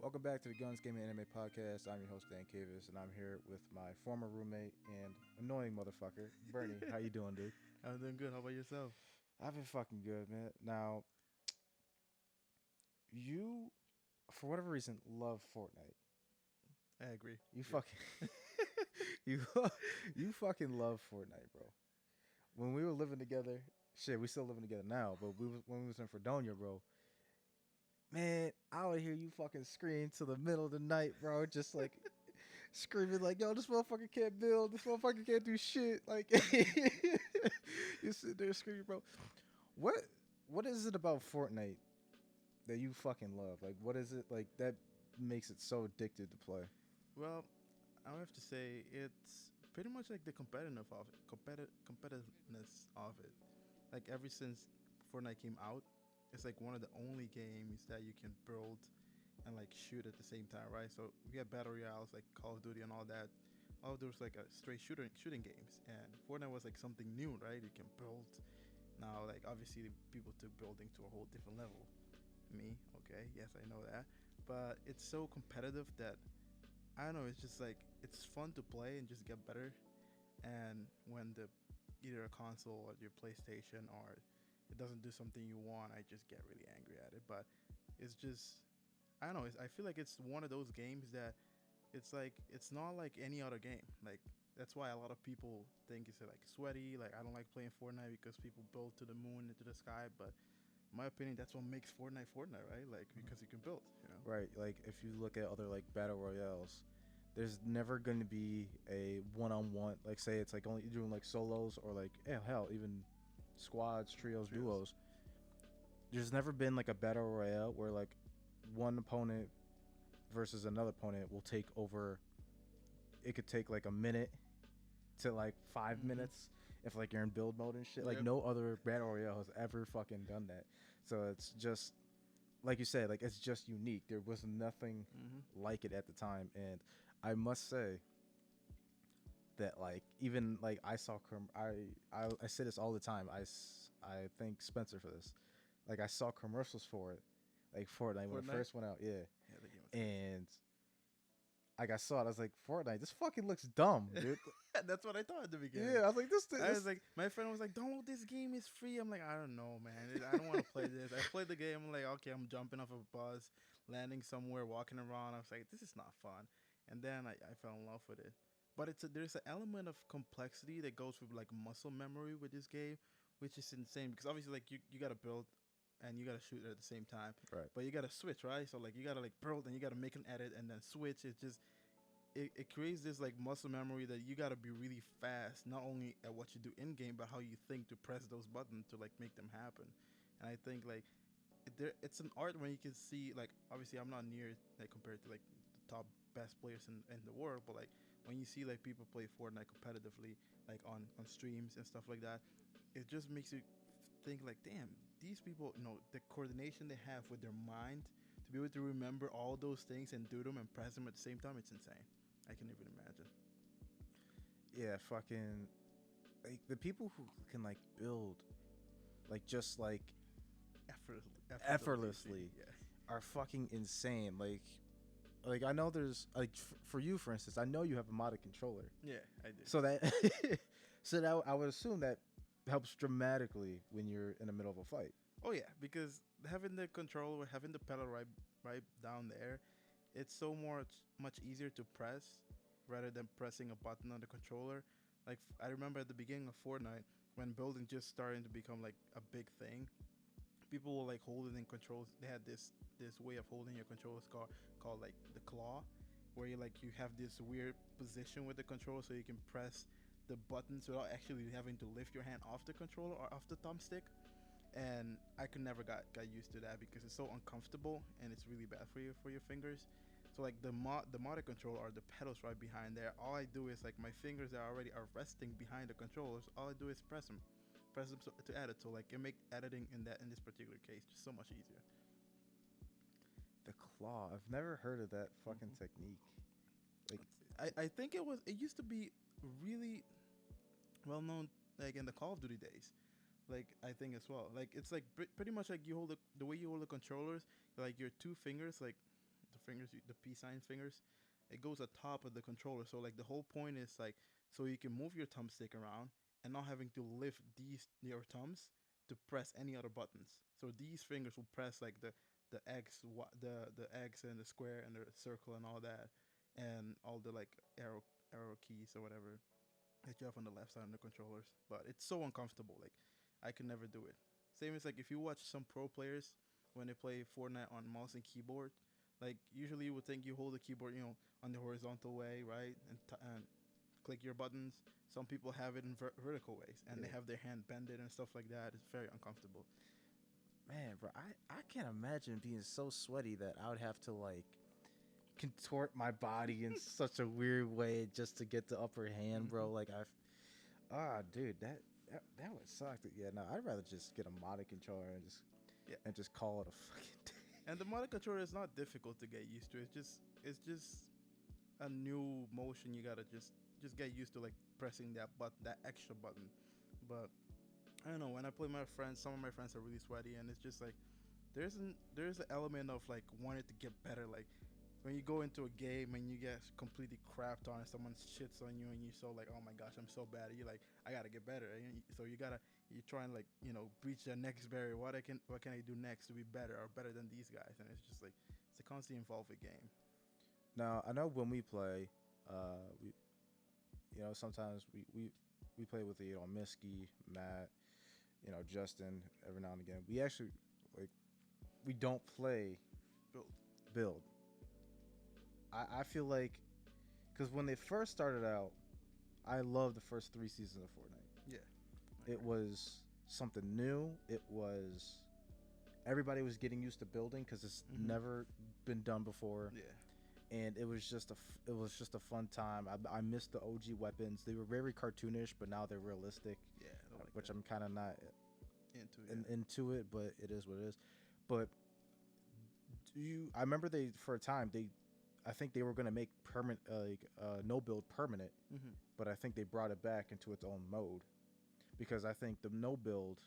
Welcome back to the Guns Gaming Anime Podcast. I'm your host Dan Cavis, and I'm here with my former roommate and annoying motherfucker, Burnie. How you doing, dude? I'm doing good. How about yourself? I've been fucking good, man. Now, you, for whatever reason, love Fortnite. I agree. You Yes. fucking, you, you fucking love Fortnite, bro. When we were living together, shit, we still living together now, but when we was in Fredonia, bro. Man, I would hear you fucking scream to the middle of the night, bro. Just like screaming like, "Yo, this motherfucker can't build. This motherfucker can't do shit." Like you sit there screaming, bro. What what is it about Fortnite that you fucking love? Like, what is it like that makes it so addicted to play? Well, I would have to say it's pretty much like the competitiveness of it. Like ever since Fortnite came out, it's like one of the only games that you can build and like shoot at the same time, right? So we have battle royales like Call of Duty and all that. All of those like a straight shooting games, and Fortnite was like something new, right? You can build. Now, like obviously, people took building to a whole different level. Me, okay, yes, I know that, but it's so competitive that I don't know. It's just like it's fun to play and just get better. And when the either a console or your PlayStation or it doesn't do something you want, I just get really angry at it. But it's just I don't know. I feel like it's one of those games that it's like it's not like any other game. Like that's why a lot of people think it's like sweaty. Like I don't like playing Fortnite because people build to the moon into the sky. But in my opinion, that's what makes Fortnite, right? Like because you can build, you know. Right. Like if you look at other like battle royales, there's never going to be a one-on-one. Like say it's like only you're doing like solos or like hell even squads, trios, Trios. duos. There's never been like a battle royale where like one opponent versus another opponent will take over. It could take like a minute to like 5 minutes if like you're in build mode and shit. Like Yep. no other battle royale has ever fucking done that. So it's just like you said, like it's just unique. There was nothing Mm-hmm. like it at the time, and I must say that like even like I saw I say this all the time. I thank Spencer for this. Like I saw commercials for it, like Fortnite when it Fortnite. first went out. Yeah, Yeah, the game was good. and like I saw it, I was like, Fortnite, this fucking looks dumb, dude. That's what I thought at the Yeah, beginning. I was like, I was this. like, my friend was like, "Download this game. It's free." I'm like, I don't know, man. I don't want to play this. I played the game. I'm like, okay, I'm jumping off of a bus, landing somewhere, walking around. I was like, this is not fun. And then I fell in love with it. But there's an element of complexity that goes with like muscle memory with this game, which is insane because obviously like you gotta build and you gotta shoot at the same time, Right. but you gotta switch, right? So like you gotta like build and you gotta make an edit and then switch. It creates this like muscle memory that you gotta be really fast, not only at what you do in game, but how you think to press those buttons to like make them happen. And I think like it's an art when you can see like obviously I'm not near like compared to like the top best players in the world, but like when you see like people play Fortnite competitively, like on streams and stuff like that, it just makes you think like, damn, these people, the coordination they have with their mind to be able to remember all those things and do them and press them at the same time, it's insane. I can even imagine. Yeah, fucking like the people who can like build like just like effortlessly Yeah. are fucking insane. Like I know there's like for you for instance, I know you have a modded controller. Yeah, I do. So that so that I would assume that helps dramatically when you're in the middle of a fight. Oh yeah, because having the controller, having the pedal right down there, it's so much easier to press rather than pressing a button on the controller. Like I remember at the beginning of Fortnite when building just starting to become like a big thing, people were like holding in controls. They had this way of holding your controllers called like the claw, where you have this weird position with the controller so you can press the buttons without actually having to lift your hand off the controller or off the thumbstick. And I could never got used to that because it's so uncomfortable and it's really bad for your fingers. So like the modded controller or the pedals right behind there, all I do is like my fingers are already are resting behind the controllers. All I do is press them to edit. So like it make editing in this particular case just so much easier. The claw. I've never heard of that fucking hmm technique. Like I think it used to be really well known like in the Call of Duty days. Like I think as well. Like it's like pretty much like you hold the way you hold the controllers, like your two fingers, like the fingers, the peace sign fingers. It goes atop of the controller. So like the whole point is like so you can move your thumbstick around and not having to lift these your thumbs to press any other buttons. So these fingers will press like the X, the X and the square and the circle and all that, and all the like arrow keys or whatever that you have on the left side of the controllers. But it's so uncomfortable. Like I can never do it. Same as like if you watch some pro players when they play Fortnite on mouse and keyboard, like usually you would think you hold the keyboard, you know, on the horizontal way, right, and click your buttons. Some people have it in vertical ways, and Yeah. they have their hand bended and stuff like that. It's very uncomfortable. Man, bro, I can't imagine being so sweaty that I would have to like contort my body in such a weird way just to get the upper hand, bro. Hmm. Like dude, that would suck. Yeah, no, I'd rather just get a modded controller Yeah, and just call it a fucking day. and the motor controller is not difficult to get used to. It's just a new motion. You gotta just get used to like pressing that button, that extra button. But I don't know. When I play my friends, some of my friends are really sweaty, and it's just like there's an element of like wanting to get better. Like when you go into a game and you get completely crapped on, and someone shits on you, and you're so like, oh my gosh, I'm so bad. You're like, I gotta get better. So you try and like breach the next barrier. What can I do next to be better or better than these guys? And it's just like it's a constantly evolving game. Now I know when we play, we sometimes we play with Misky, Matt, Justin every now and again. We actually like we don't play Build. build. I feel like because when they first started out, I loved the first 3 seasons of Fortnite. Yeah. It was something new. It was everybody was getting used to building because it's Mhm. never been done before, Yeah. and it was just a fun time. I missed the OG weapons. They were very cartoonish, but now they're realistic, Yeah. I like which that. I'm kind of not Into into it, but it is what it is. But I remember they for a time I think they were gonna make permanent no build permanent, yeah. Hmm. but I think they brought it back into its own mode because I think the no build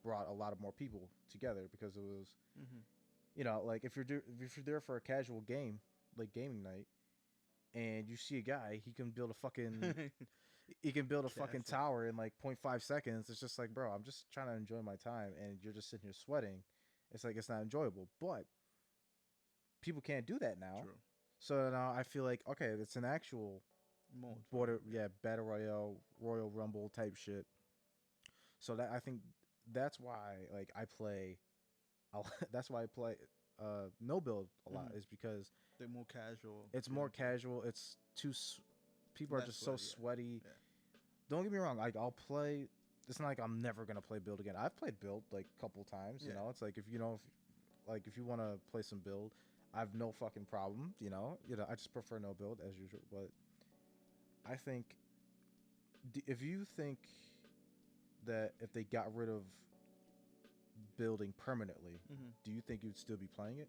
brought a lot of more people together because it was Hmm. like if you're there for a casual game like gaming night and you see a guy he can build a fucking Castle. tower in like 0.5 seconds. It's just like, bro, I'm just trying to enjoy my time and you're just sitting here sweating. It's like it's not enjoyable, but people can't do that now. True. So now I feel like okay, it's an actual Mode. battle royale, royal rumble type shit. So that I think that's why like I play, that's why I play no build a lot Mhm. is because They're more casual. it's feel more to it. casual. It's people are Less just so sweaty, sweaty. Yeah. Don't get me wrong. Like I'll play. It's not like I'm never gonna play build again. I've played build like a couple times. Yeah. It's like if you want to play some build, I have no fucking problem. I just prefer no build as usual. But I think if you think that if they got rid of building permanently, Hmm. do you think you'd still be playing it?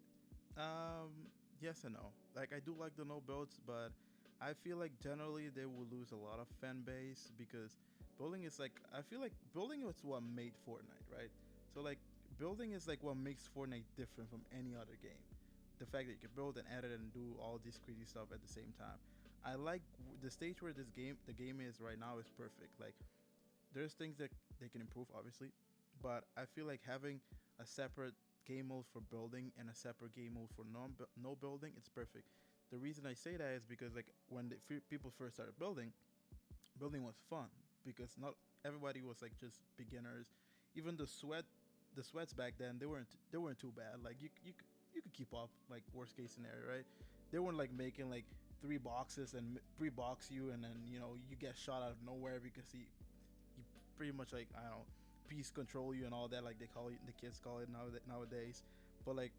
Yes and no. Like I do like the no builds, but I feel like generally they will lose a lot of fan base because building is like I feel like building is what made Fortnite, right? So like building is like what makes Fortnite different from any other game. The fact that you can build and edit and do all this crazy stuff at the same time. I like the stage where the game is right now is perfect. Like there's things that they can improve, obviously, but I feel like having a separate game mode for building and a separate game mode for no building, it's perfect. The reason I say that is because like when people first started building was fun because not everybody was like just beginners. Even the sweats back then they weren't too bad. Like you could keep up. Like worst case scenario, right? They weren't like making like three boxes and three box you and then you get shot out of nowhere because he pretty much like I don't know piece control you and all that like they call it the kids call it nowadays. But like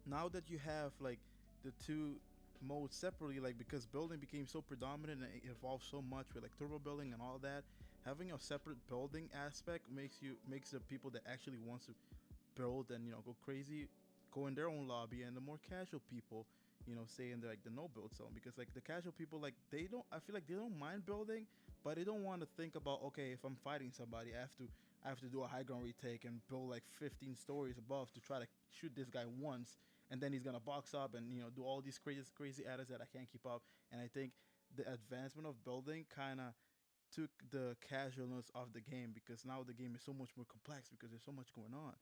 now that you have like the two modes separately, like because building became so predominant and it evolved so much with like turbo building and all that, having a separate building aspect makes the people that actually wants to build and go crazy go in their own lobby, and the more casual people stay in like the no build zone because like the casual people like they don't I feel like they don't mind building, but they don't want to think about okay if I'm fighting somebody I have to do a high ground retake and build like 15 stories above to try to shoot this guy once and then he's gonna box up and do all these crazy edits that I can't keep up. And I think the advancement of building kind of took the casualness of the game because now the game is so much more complex because there's so much going on.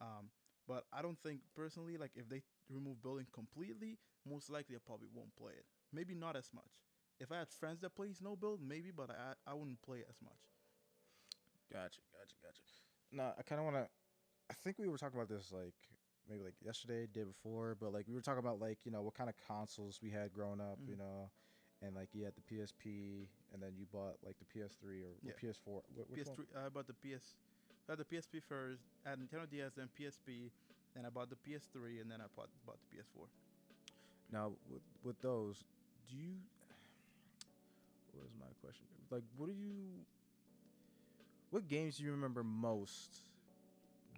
Um, but I don't think personally, like if they remove building completely, most likely I probably won't play it. Maybe not as much. If I had friends that play snow build, maybe, but I wouldn't play it as much. Gotcha. No, I kind of want to. I think we were talking about this like maybe like yesterday, day before, but like we were talking about like what kind of consoles we had growing up, Mm. and like you had the PSP, and then you bought like the PS3 or Yeah, PS4. Which one? PS3. I bought the PS. I had the PSP first. I had Nintendo DS, then PSP, then I bought the PS3, and then I bought the PS4. Now with those, do you? What was my question? Like, what do you? What games do you remember most?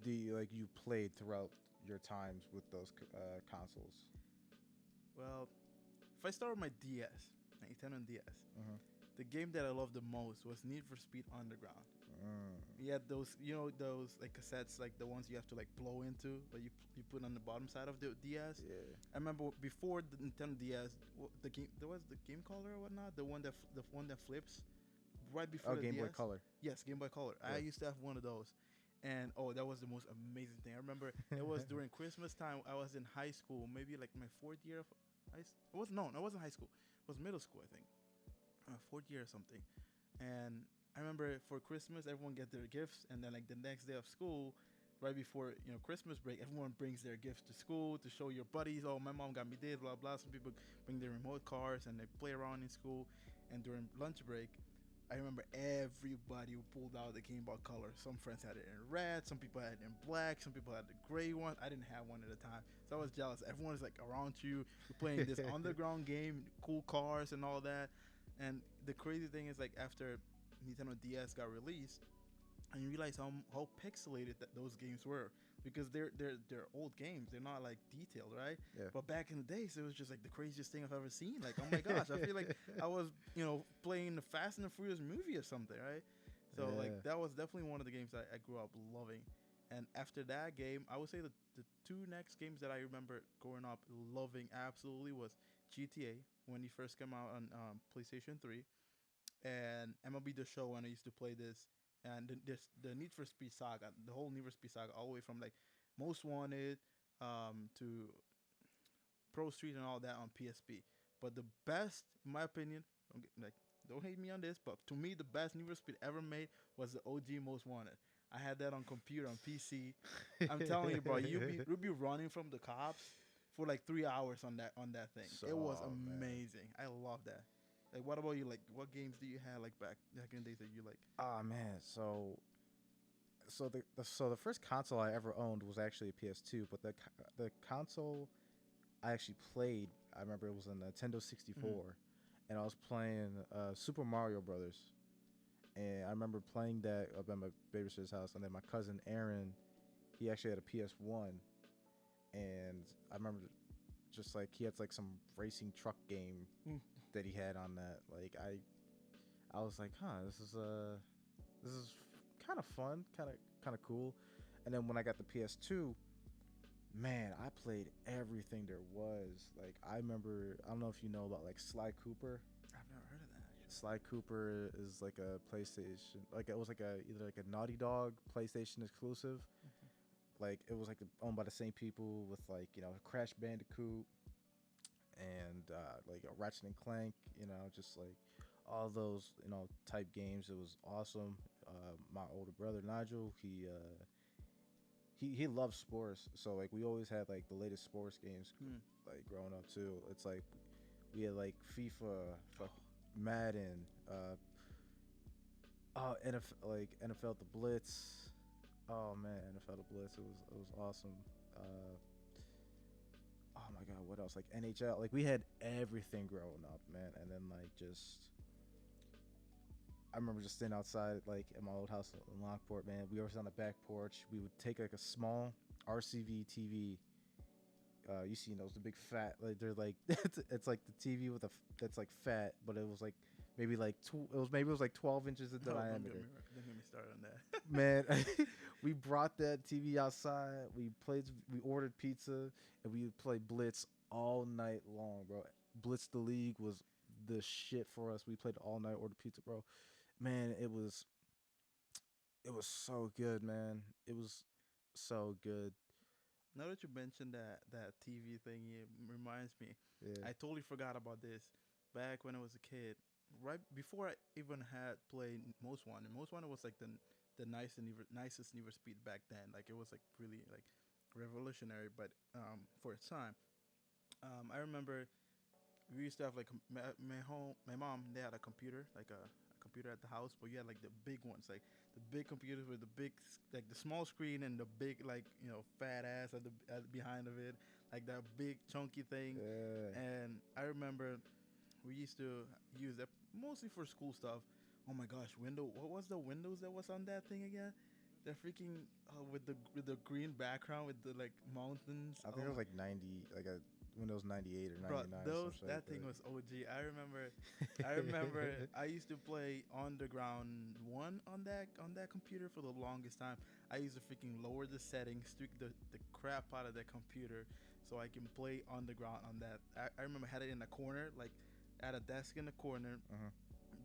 You played throughout your times with those consoles. Well, if I start with my DS, my Nintendo DS, Uh-huh. the game that I loved the most was Need for Speed Underground. Mm. You had those, those like cassettes, like the ones you have to like blow into, but you put on the bottom side of the DS. Yeah. I remember before the Nintendo DS, the game there was the Game Color or whatnot, the one that flips right before Oh, the Game DS. Boy Color. Yes, Game Boy Color. I Yeah. used to have one of those, and oh, that was the most amazing thing. I remember it was during Christmas time. I was in high school, maybe like my fourth year of high. It was no, it wasn't high school. It was middle school, I think, fourth year or something, and I remember for Christmas, everyone get their gifts, and then like the next day of school, right before Christmas break, everyone brings their gifts to school to show your buddies. Oh, my mom got me this, blah blah. Some people bring their remote cars and they play around in school. And during lunch break, I remember everybody who pulled out the Game Boy Color. Some friends had it in red, some people had it in black, some people had the gray one. I didn't have one at the time, so I was jealous. Everyone's like around you, you're playing this underground game, cool cars and all that. And the crazy thing is, like after Nintendo DS got released, and you realize how pixelated those games were because they're old games. They're not like detailed, right? Yeah. But back in the days, it was just like the craziest thing I've ever seen. Like, oh my gosh, I feel like I was playing the Fast and the Furious movie or something, right? So Yeah. like that was definitely one of the games I grew up loving. And after that game, I would say the two next games that I remember growing up loving absolutely was GTA when he first came out on PlayStation 3, and MLB The Show when I used to play this, and the Need for Speed saga, the whole Need for Speed saga, all the way from like Most Wanted to Pro Street and all that on PSP. But the best, in my opinion, like don't hate me on this, but to me the best Need for Speed ever made was the OG Most Wanted. I had that on computer, on PC. I'm telling you, bro, you'd be running from the cops for like 3 hours on that thing. So, It was man. amazing. I love that. Like, what about you? Like, what games do you have like back in the days that you like? Ah man, so the first console I ever owned was actually a PS2, but the console I actually played, I remember it was a Nintendo 64, and I was playing Super Mario Brothers, and I remember playing that up at my babysitter's house, and then my cousin Aaron, he actually had a PS1, and I remember just like he had like some racing truck game Mm. that he had on that. Like I was like, huh, this is kind of fun, kind of cool. And then when I got the PS2, man, I played everything there was. Like I remember, I don't know if you know about like Sly Cooper. I've never heard of that. Actually. Sly Cooper is like a PlayStation, like it was like either like a Naughty Dog PlayStation exclusive. Like it was like owned by the same people with like Crash Bandicoot and like Ratchet and Clank, just like all those type games. It was awesome. My older brother Nigel, he loves sports, so like we always had like the latest sports games like growing up too. It's like we had like FIFA, Madden, NFL The Blitz. Oh man, NFL The Blitz. It was awesome. Oh my god, what else? Like NHL. Like we had everything growing up, man. And then like I remember just sitting outside like at my old house in Lockport, man. We were on the back porch. We would take like a small RCV TV. You seen those, the big fat, like they're like it's like the TV that's like fat, but it was like maybe like two. Maybe it was like 12 inches in No, diameter. don't get me started on that. Man, we brought that TV outside. We ordered pizza, and we would play Blitz all night long, bro. Blitz the League was the shit for us. We played all night, ordered pizza, bro. Man, it was so good, man. It was so good. Now that you mentioned that TV thing, it reminds me. Yeah. I totally forgot about this. Back when I was a kid, right before I even had played Most Wanted. Most Wanted was like the nicest Need for Speed back then. Like it was like really like revolutionary, but for its time. I remember we used to have like my mom, they had a computer, a computer at the house, but you had like the big ones, like the big computers with the like the small screen and the big like fat ass at the behind of it, like that big chunky thing. Yeah. And I remember we used to use that mostly for school stuff. Oh my gosh, what was the Windows that was on that thing again? The freaking with the green background with the like mountains. I think Oh it was my like 90, like a Windows 98 or Bro, 99 or those something that like thing that. was OG. I remember I used to play Underground 1 on that computer for the longest time. I used to freaking lower the settings, tweak the crap out of that computer so I can play Underground on that. I remember I had it in the corner, like at a desk in the corner, Uh-huh.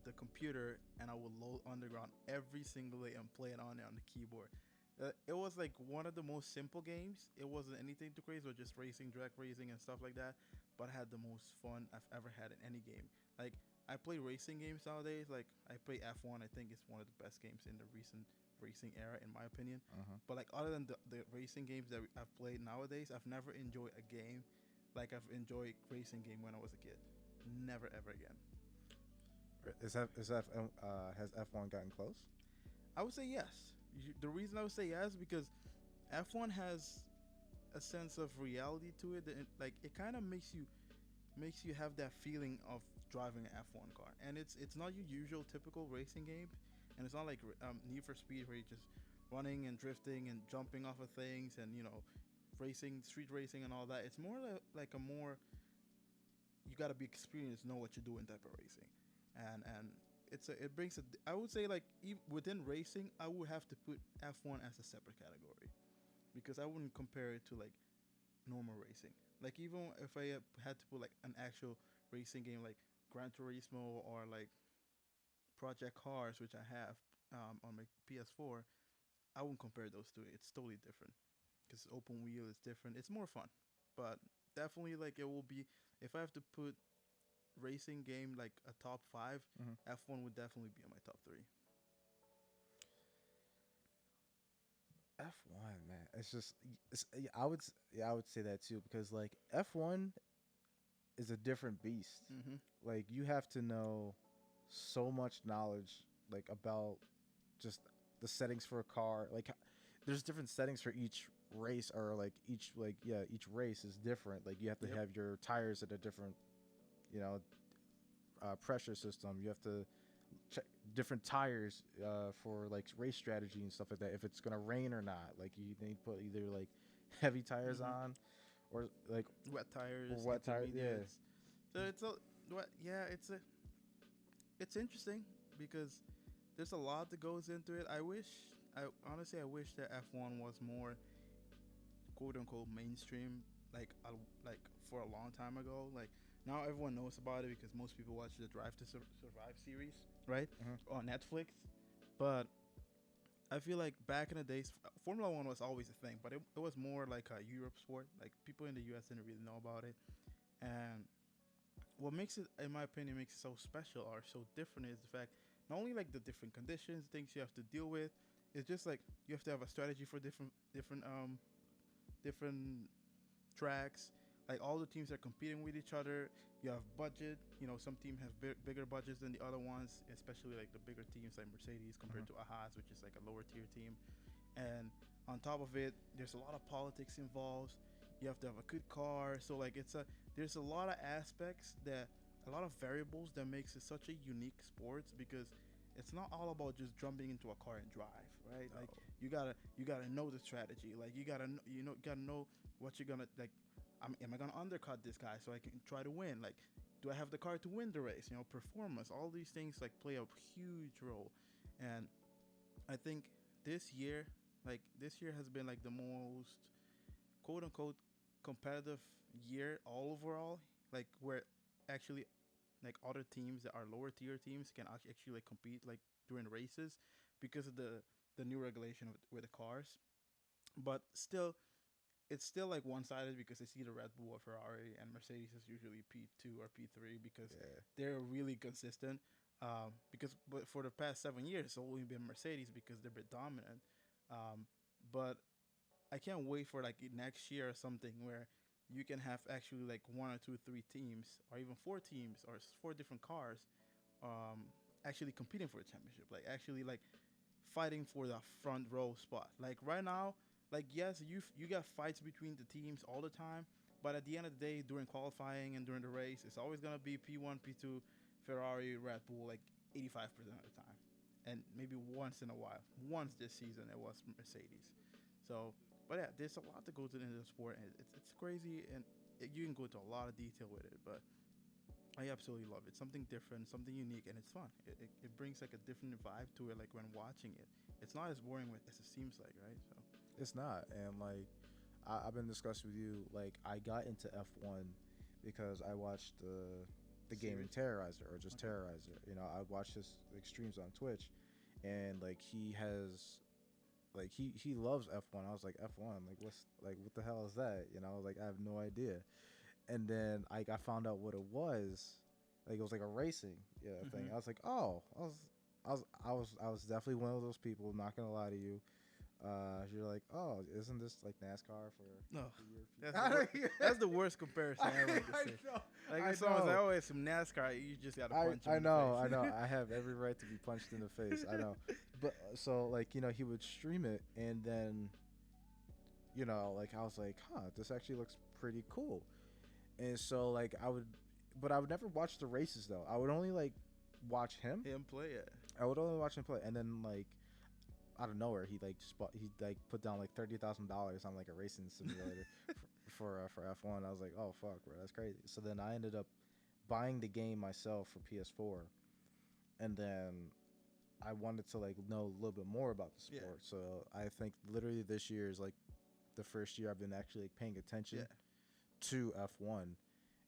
the computer, and I would load Underground every single day and play it on the keyboard. It was like one of the most simple games. It wasn't anything too crazy, or just racing, drag racing, and stuff like that. But I had the most fun I've ever had in any game. Like I play racing games nowadays. Like I play F1. I think it's one of the best games in the recent racing era, in my opinion. Uh-huh. But like other than the racing games that I've played nowadays, I've never enjoyed a game like I've enjoyed racing game when I was a kid. Never ever again. Has F1 gotten close? I would say yes. The reason I would say yes because F1 has a sense of reality to it. That like it kind of makes you have that feeling of driving an F1 car, and it's not your usual typical racing game, and it's not like Need for Speed where you're just running and drifting and jumping off of things and racing, street racing and all that. It's more like a more you got to be experienced, know what you're doing type of racing, and it brings a. I would say like within racing, I would have to put F1 as a separate category because I wouldn't compare it to like normal racing. Like even if I had to put like an actual racing game like Gran Turismo or like Project Cars, which I have on my PS4, I wouldn't compare those two. It's totally different because open wheel is different. It's more fun, but definitely like it will be if I have to put racing game like a top five, Mm-hmm. F1 would definitely be in my top three. F1, man. It's just yeah, I would say that too because like F1 is a different beast. Mm-hmm. Like you have to know so much knowledge like about just the settings for a car. Like there's different settings for each race or like each race is different. Like you have to Yep. have your tires at a different you know pressure system. You have to check different tires for like race strategy and stuff like that. If it's gonna rain or not, like you need to put either like heavy tires Mm-hmm. on or like Wet tires, or wet tires. Yeah. intermediates. So it's a what? Yeah, it's interesting because there's a lot that goes into it. I honestly, I wish that F1 was more quote unquote mainstream, like for a long time ago. Like now everyone knows about it because most people watch the Drive to Survive series, right, Mhm. on Netflix. But I feel like back in the days, Formula One was always a thing, but it was more like a Europe sport. Like people in the U.S. didn't really know about it, and what makes it, in my opinion, makes it so special or so different is the fact not only like the different conditions, things you have to deal with. It's just like you have to have a strategy for different tracks. Like all the teams are competing with each other. You have budget. Some teams have bigger budgets than the other ones, especially like the bigger teams like Mercedes compared Mhm. to Haas, which is like a lower tier team. And on top of it, there's a lot of politics involved. You have to have a good car. So like there's a lot of aspects that a lot of variables that makes it such a unique sports because it's not all about just jumping into a car and drive, right? No. Like you gotta know the strategy. Like you gotta know what you're gonna like. Am I gonna undercut this guy so I can try to win? Like do I have the car to win the race? You know, performance. All these things like play a huge role, and I think this year has been like the most quote unquote competitive year all overall. Like where actually like other teams that are lower tier teams can actually like compete like during races because of the new regulation with the cars. But still, it's still like one sided because I see the Red Bull or Ferrari and Mercedes is usually P2 or P3 because Yeah. they're really consistent. Because but for the past 7 years, it's only been Mercedes because they're a bit dominant. But I can't wait for like next year or something where you can have actually like one or two, three teams, or even four teams, or four different cars, actually competing for a championship. Like actually like fighting for the front row spot. Like right now, like yes, you got fights between the teams all the time, but at the end of the day, during qualifying and during the race, it's always gonna be P1, P2, Ferrari, Red Bull, like 85% of the time, and maybe once in a while. Once this season, it was Mercedes. So, but yeah, there's a lot to go to in the sport, and it's crazy, and you can go into a lot of detail with it, but I absolutely love it. Something different, something unique, and it's fun. It brings like a different vibe to it. Like when watching it, it's not as boring as it seems like, right? So It's not, and like I've been discussing with you. Like I got into F1 because I watched the gaming series, Terrorizer or just okay, Terrorizer. You know, I watched his like streams on Twitch, and like he has like he loves F1. I was like F1, like what the hell is that? You know, like I have no idea. And then like I found out what it was. Like it was like a racing thing. mm-hmm. I was like, oh, I was definitely one of those people. Not gonna lie to you. You're like, oh, isn't this like NASCAR No, for that's European? that's the worst comparison I ever to say. know, Like I if someone's like, know, "Oh, it's some NASCAR," you just gotta punch him I in the know, I face. know. I have every right to be punched in the face. I know, but so like he would stream it, and then like I was like, huh, this actually looks pretty cool, and so like but I would never watch the races though. I would only like watch him. Him play it. I would only watch him play, and then like out of nowhere, he like put down like $30,000 on like a racing simulator for F1. I was like, oh fuck, bro, that's crazy. So then I ended up buying the game myself for PS4, and then I wanted to like know a little bit more about the Yeah, sport. So I think literally this year is like the first year I've been actually like, paying attention yeah. to F1.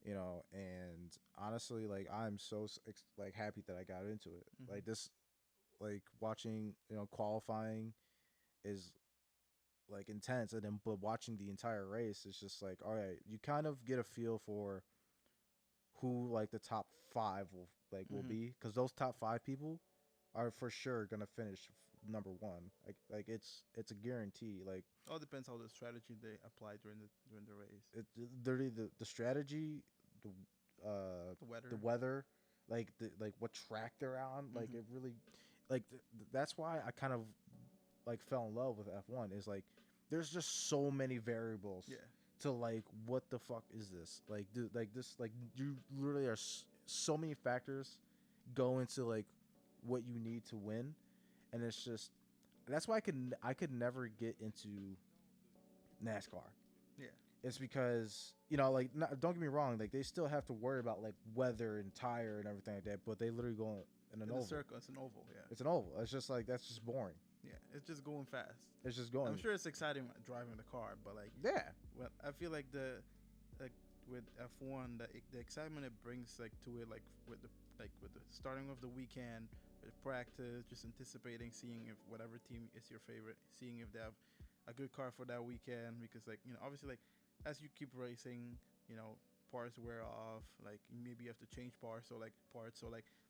And honestly, like I'm so like happy that I got into it. Mm-hmm. Like this, like watching qualifying is like intense, and then but watching the entire race is just like, all right, you kind of get a feel for who like the top five will Mm-hmm. be, because those top five people are for sure gonna finish number one. Like it's a guarantee. Like All depends how the strategy they apply during the race. it literally the strategy, the The weather. the weather, like what track they're on, like Mm-hmm. it really, like that's why I kind of like fell in love with F1. Is like there's just so many variables Yeah. to like what the fuck is this, like dude, like this, like you literally are so many factors go into like what you need to win, and it's just that's why I could never get into NASCAR. Yeah. It's because like don't get me wrong, like they still have to worry about like weather and tire and everything like that, but they literally go in an In a oval. circle, it's an oval. Yeah. It's an oval. It's just like that's just boring. Yeah. It's just going fast. It's just I'm going. sure it's exciting driving the car, but like, Yeah. well, I feel like like with F1, the excitement it brings like to it, like with the starting of the weekend, with practice, just anticipating, seeing if whatever team is your favorite, seeing if they have a good car for that weekend, because like obviously like as you keep racing, parts wear off, like maybe you have to change parts, so like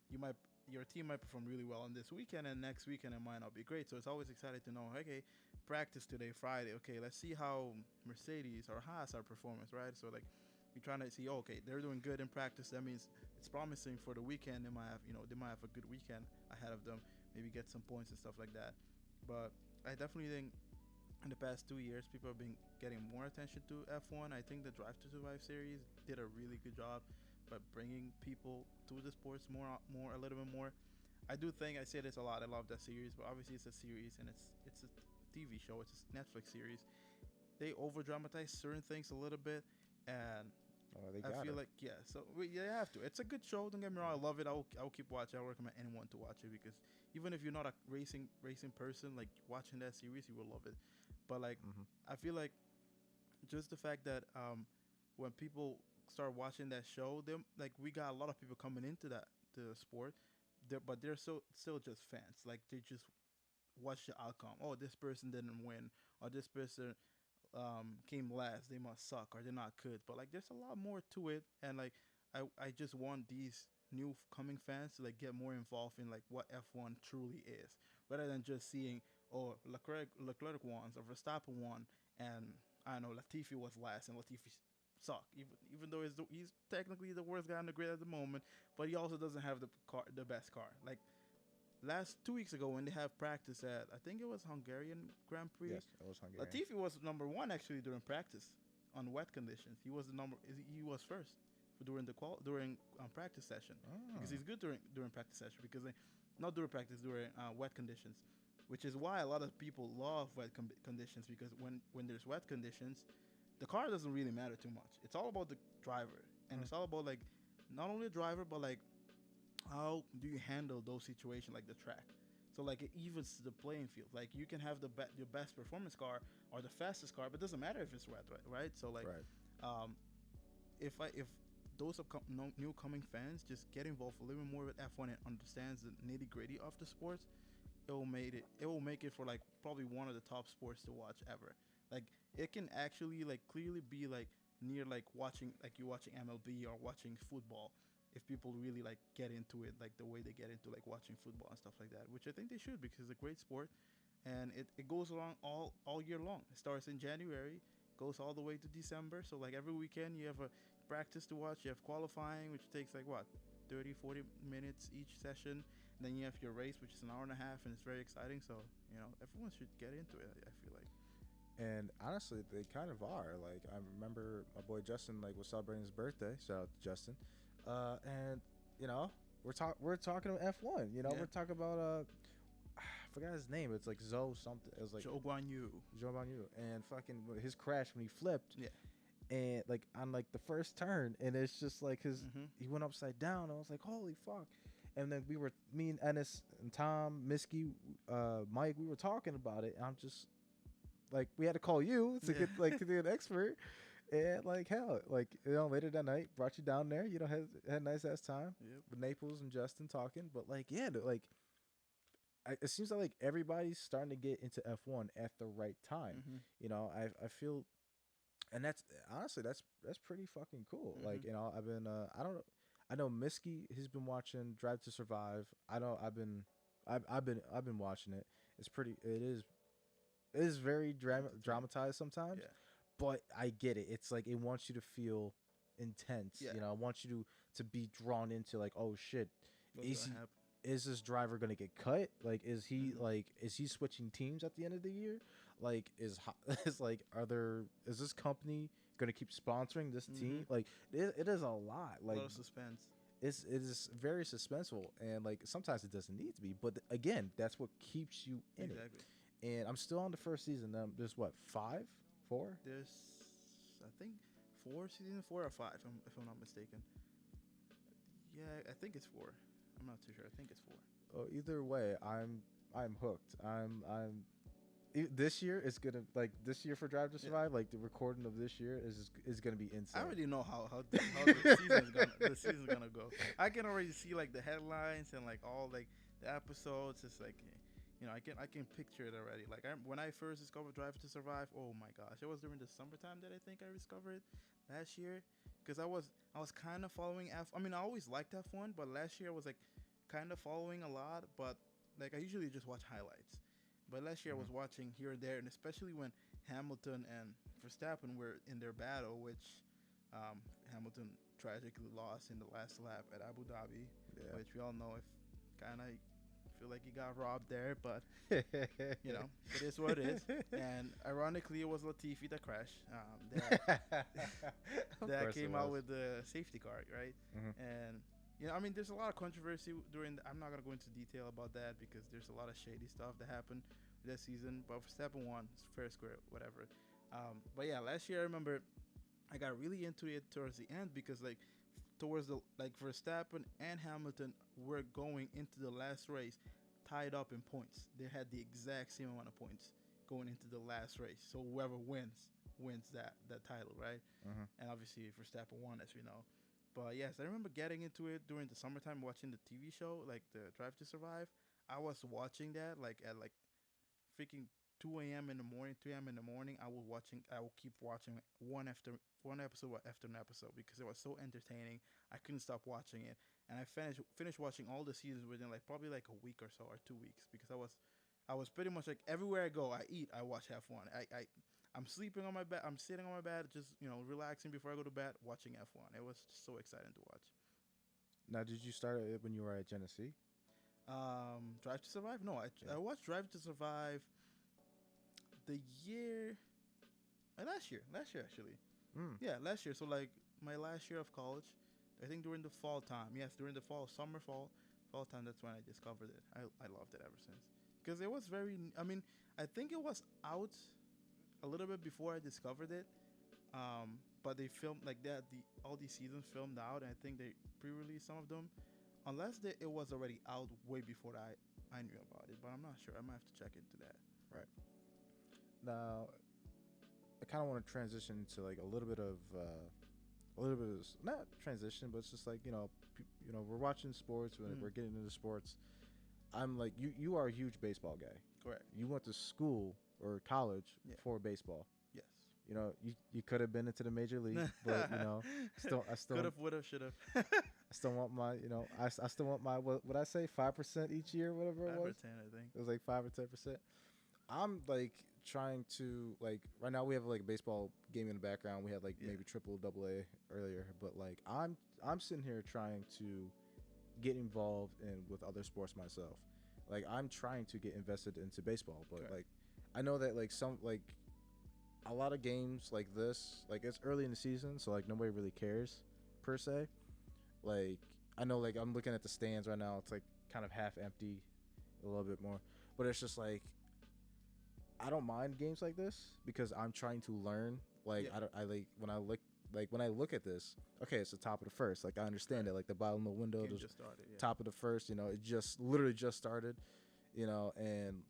you might your team might perform really well on this weekend, and next weekend it might not be great. So it's always exciting to know, okay, practice today, Friday. Okay, let's see how Mercedes or Haas are performing, right? So like you're trying to see, oh, okay, they're doing good in practice. That means it's promising for the weekend. They might have a good weekend ahead of them. Maybe get some points and stuff like that. But I definitely think in the past 2 years, people have been getting more attention to F1. I think the Drive to Survive series did a really good job, but bringing people to the sports a little bit more. I do think I say this a lot. I love that series, but obviously it's a series and it's a TV show. It's a Netflix series. They over dramatize certain things a little bit, and Oh, they I got feel her. like so you have to. It's a good show. Don't get me wrong. I love it. I'll keep watching. I recommend anyone to watch it because even if you're not a racing person, like watching that series, you will love it. But like, Hmm. I feel like just the fact that when people start watching that show, them like we got a lot of people coming into that to the sport, but they're so still just fans. Like they just watch the outcome. Oh, this person didn't win, or this person came last. They must suck, or they're not good. But like, there's a lot more to it, and like, I just want these new coming fans to like get more involved in like what F1 truly is, rather than just seeing oh Leclerc won or Verstappen won, and I don't know Latifi was last and Latifi sucked. Even though he's technically the worst guy on the grid at the moment, but he also doesn't have the best car. Like last 2 weeks ago when they have practice at I think it was Hungarian Grand Prix. Yes, it was Hungarian. Latifi was number one actually during practice on wet conditions. He was first during during practice session Oh. because he's good during practice session because not during practice during wet conditions, which is why a lot of people love conditions because when there's wet conditions, the car doesn't really matter too much. It's all about the driver and it's all about like not only the driver but like how do you handle those situations like the track? So like it evens the playing field. Like you can have your best performance car or the fastest car, but it doesn't matter if it's wet, right? So like, Right. um, if those new coming fans just get involved a little bit more with F1 and understands the nitty gritty of the sports, it will make it for like probably one of the top sports to watch ever. Like it can actually like clearly be like near like watching like you watching MLB or watching football if people really like get into it like the way they get into like watching football and stuff like that, which I think they should because it's a great sport and it goes along all year long. It starts in January, goes all the way to December. So like every weekend you have a practice to watch, you have qualifying which takes like what 30-40 minutes each session, and then you have your race which is an hour and a half and it's very exciting. So everyone should get into it. I feel like. And honestly, they kind of are. Like I remember my boy Justin like was celebrating his birthday. Shout out to Justin. And you know we're talking about F1. You know Yeah. we're talking about I forgot his name. It's like Zoe something. It was like Joe Guan Yu. Joe Banu and fucking his crash when he flipped. Yeah. And like on like the first turn, and it's just like his Mm-hmm. he went upside down. I was like, holy fuck! And then me and Ennis and Tom, Miskey, Mike, we were talking about it. And I'm just like, we had to call you to Yeah. get like to be an expert. And like hell, like later that night, brought you down there. Had a nice ass time Yep. with Naples and Justin talking. But like, yeah, like it seems like everybody's starting to get into F1 at the right time. Mm-hmm. I feel, and that's honestly that's pretty fucking cool. Like Mhm. I've been I don't know, I know Miski he's been watching Drive to Survive. I know I've been watching it. It is very Entertaining. dramatized sometimes, Yeah. but I get it. It's like it wants you to feel intense. Yeah. It wants you to be drawn into like, oh shit, What's is gonna he happen? is this driver gonna get cut? Like, Mhm. is he switching teams at the end of the year? Like, is like is this company gonna keep sponsoring this Mhm. team? Like, it is a lot. A Like, lot of suspense. it is very suspenseful, and like sometimes it doesn't need to be. But again, that's what keeps you in it. Exactly. And I'm still on the first season. There's what, five, four? There's, I think, season 4 or 5, if I'm not mistaken. Yeah, I think it's 4. I'm not too sure. I think it's 4. Oh, either way, I'm hooked. This year is gonna this year for Drive to Yeah. Survive. Like the recording of this year is gonna be I insane. already know how the season's gonna go. I can already see like the headlines and like all like the episodes. It's like, I can picture it already. Like when I first discovered Drive to Survive, oh my gosh, it was during the summertime that I think I discovered it last year because I was kind of following F. I mean, I always liked F1, but last year I was like kind of following a lot. But like I usually just watch highlights. But last year I Mhm. was watching here and there, and especially when Hamilton and Verstappen were in their battle, which Hamilton tragically lost in the last lap at Abu Dhabi, Yeah. which we all know if kind of feel like he got robbed there, but it is what it is. And ironically, it was Latifi that crashed. Of That course it came out was. with the safety car, right? Mhm. And I mean, there's a lot of controversy I'm not gonna go into detail about that because there's a lot of shady stuff that happened this season. But Verstappen won, it's fair square, whatever. But yeah, last year I remember I got really into it towards the end because like towards the like Verstappen and Hamilton were going into the last race tied up in points. They had the exact same amount of points going into the last race. So whoever wins that title, right? Hmm. And obviously Verstappen won, as we know. But yes, I remember getting into it during the summertime, watching the TV show like the Drive to Survive. I was watching that like at like freaking 2 a.m. in the morning, 3 a.m. in the morning. I will keep watching one episode after an episode because it was so entertaining. I couldn't stop watching it, and I finished watching all the seasons within like probably like a week or so or 2 weeks because I was pretty much like everywhere I go, I eat, I watch F1. I'm sleeping on my bed. I'm sitting on my bed, just relaxing before I go to bed, watching F1. It was just so exciting to watch. Now, did you start it when you were at Genesee? Drive to Survive? No, Yeah. I watched Drive to Survive the year last year actually. Mm. Yeah, last year. So like my last year of college, I think during the fall time. Yes, during the fall time. That's when I discovered it. I loved it ever since because it was very. I mean, I think it was out a little bit before I discovered it. But they filmed like that. All these seasons filmed out, and I think they pre-released some of them, unless it was already out way before I knew about it. But I'm not sure. I might have to check into that. Right. Now, I kind of want to transition to like a little bit of not transition, but it's just like we're watching sports, we're getting into sports. I'm like you are a huge baseball guy. Correct. You went to school or college Yeah. for baseball. Yes. You could have been into the major league, but I still Could have, would have, should have. I still want my I still want my what would I say 5% each year, whatever it 5 was. or 10, I think. It was like 5 or 10%. I'm like trying to like right now we have like a baseball game in the background. We had like maybe triple, double A earlier, but like I'm sitting here trying to get involved in with other sports myself. Like I'm trying to get invested into baseball, but Correct. like I know that like some like a lot of games like this, like it's early in the season, so like nobody really cares per se. Like I know like I'm looking at the stands right now, it's like kind of half empty, a little bit more, but it's just like I don't mind games like this because I'm trying to learn. Like I like when I look at this. Okay, it's the top of the first. Like I understand it. Like the bottom of the window, Game the just started. Yeah. top of the first. It just literally just started. And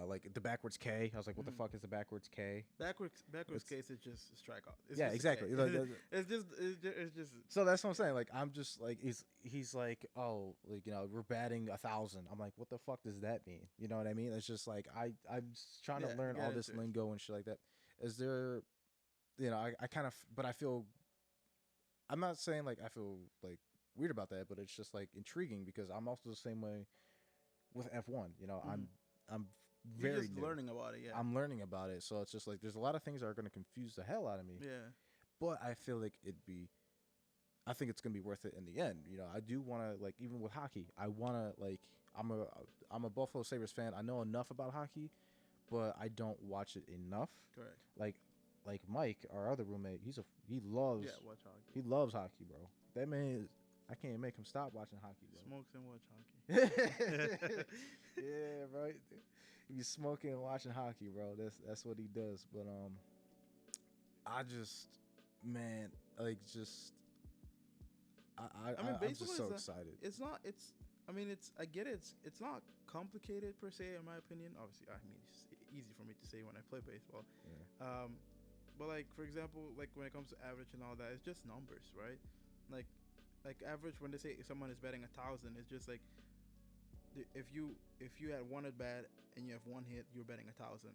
like the backwards K. I was like, what the fuck is the backwards K? Backwards case is just a strikeout. It's Yeah, just a exactly. K. Like, it's just. so that's what I'm saying. Like I'm just like he's like, oh, like we're batting 1,000. I'm like, what the fuck does that mean? You know what I mean? It's just like I'm just trying to learn all this lingo and shit like that. Is there, I kind of, but I feel. I'm not saying like I feel like weird about that, but it's just like intriguing because I'm also the same way with F1. I'm very You're just new. learning about it. Yeah. I'm learning about it, so it's just like there's a lot of things that are going to confuse the hell out of me. Yeah. But I feel like I think it's gonna be worth it in the end. I do want to like even with hockey. I want to like I'm a Buffalo Sabres fan. I know enough about hockey, but I don't watch it enough. Correct. Like Mike, our other roommate, he loves watch hockey. he loves hockey, bro. That man I can't make him stop watching hockey, bro. Smokes and watch hockey. Yeah, bro. He's smoking and watching hockey, bro. That's what he does. But I just man, like just I'm just so excited. It's not. It's. I mean, it's. I get it. It's not complicated per se, in my opinion. Obviously, I mean, it's easy for me to say when I play baseball. Yeah. But like for example, like when it comes to average and all that, it's just numbers, right? Like average when they say someone is batting 1,000, it's just like if you had one at bat and you have one hit, you're batting 1,000.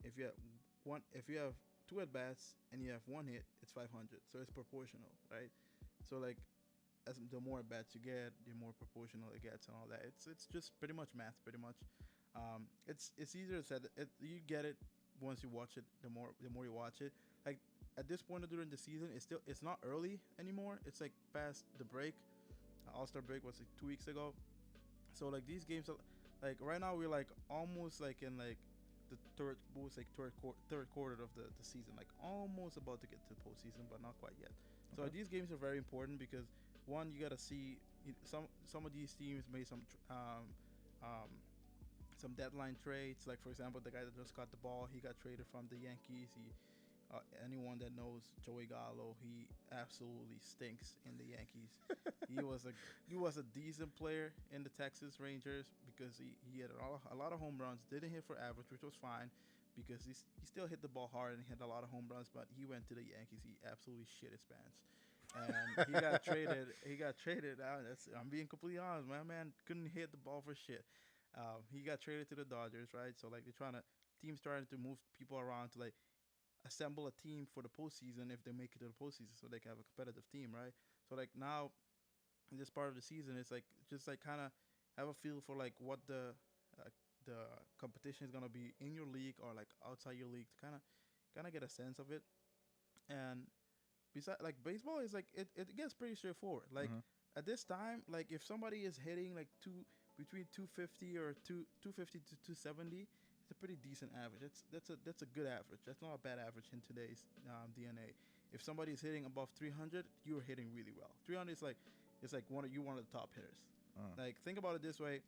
If you have two at bats and you have one hit, it's 500. So it's proportional, right? So like as the more at bats you get, the more proportional it gets and all that. It's just pretty much math, pretty much. It's easier said. You get it once you watch it. The more you watch it, like at this point during the season, it's not early anymore. It's like past the break. All-Star break was like 2 weeks ago. So like these games are like right now we're like almost like in like the third quarter of the season, like almost about to get to the postseason, but not quite yet. So these games are very important because one, you gotta see some of these teams made some deadline trades. Like for example, the guy that just got the ball, he got traded from the Yankees. Anyone that knows Joey Gallo, he absolutely stinks in the Yankees. He was a decent player in the Texas Rangers because he had a lot of home runs. Didn't hit for average, which was fine because he still hit the ball hard and hit a lot of home runs. But he went to the Yankees. He absolutely shit his pants. And he got traded. He got traded out. I'm being completely honest. My man couldn't hit the ball for shit. He got traded to the Dodgers, right? So like they're trying to teams starting to move people around to like assemble a team for the postseason if they make it to the postseason, so they can have a competitive team, right? So like now, in this part of the season, it's like just like kind of have a feel for like what the competition is gonna be in your league or like outside your league to kind of get a sense of it. And besides, like baseball is like it gets pretty straightforward. Like Mhm. at this time, like if somebody is hitting like between 250 or 250 to 270, it's a pretty decent average. That's a good average. That's not a bad average in today's DNA. If somebody is hitting above 300, you're hitting really well. 300 is like it's like one of the top hitters. Uh. Like think about it this way: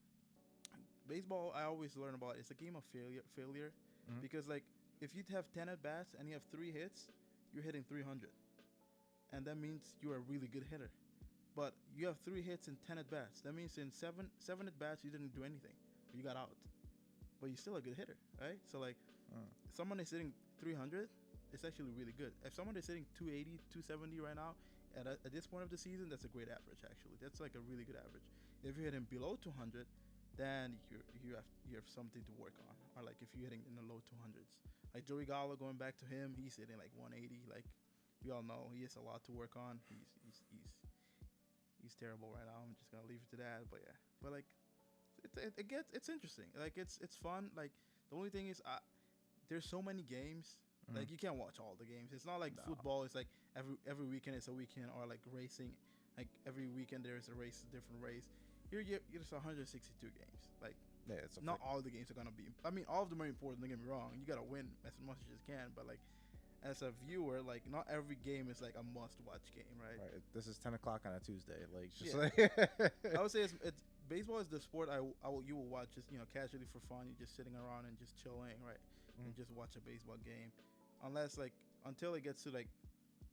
baseball, I always learn about it's a game of failure, Mhm. because like if you have 10 at bats and you have 3 hits, you're hitting 300, and that means you're a really good hitter. But you have 3 hits and 10 at bats. That means in seven at bats you didn't do anything. You got out, but you're still a good hitter, right? So like Uh. someone is hitting 300, it's actually really good. If someone is hitting 280, 270 right now, at this point of the season, that's a great average. Actually, that's like a really good average. If you're hitting below 200, then you have something to work on. Or like if you're hitting in the low 200s, like Joey Gallo, going back to him, he's hitting like 180. Like we all know, he has a lot to work on. He's terrible right now. I'm just gonna leave it to that. But yeah, but like it's interesting. Like it's fun. Like the only thing is, there's so many games. Mhm. Like you can't watch all the games. It's not like No. football. It's like every weekend it's a weekend, or like racing. Like every weekend there's a race, a different race. Here there's 162 games. Like Yeah, it's a not all the games are gonna be. I mean, all of them are important. Don't get me wrong. You gotta win as much as you can. But like as a viewer, like not every game is like a must-watch game, right? right. This is 10 o'clock on a Tuesday. Like just Yeah. like I would say it's baseball is the sport you will watch just casually for fun. You're just sitting around and just chilling, right? And Mhm. just watch a baseball game, unless like until it gets to like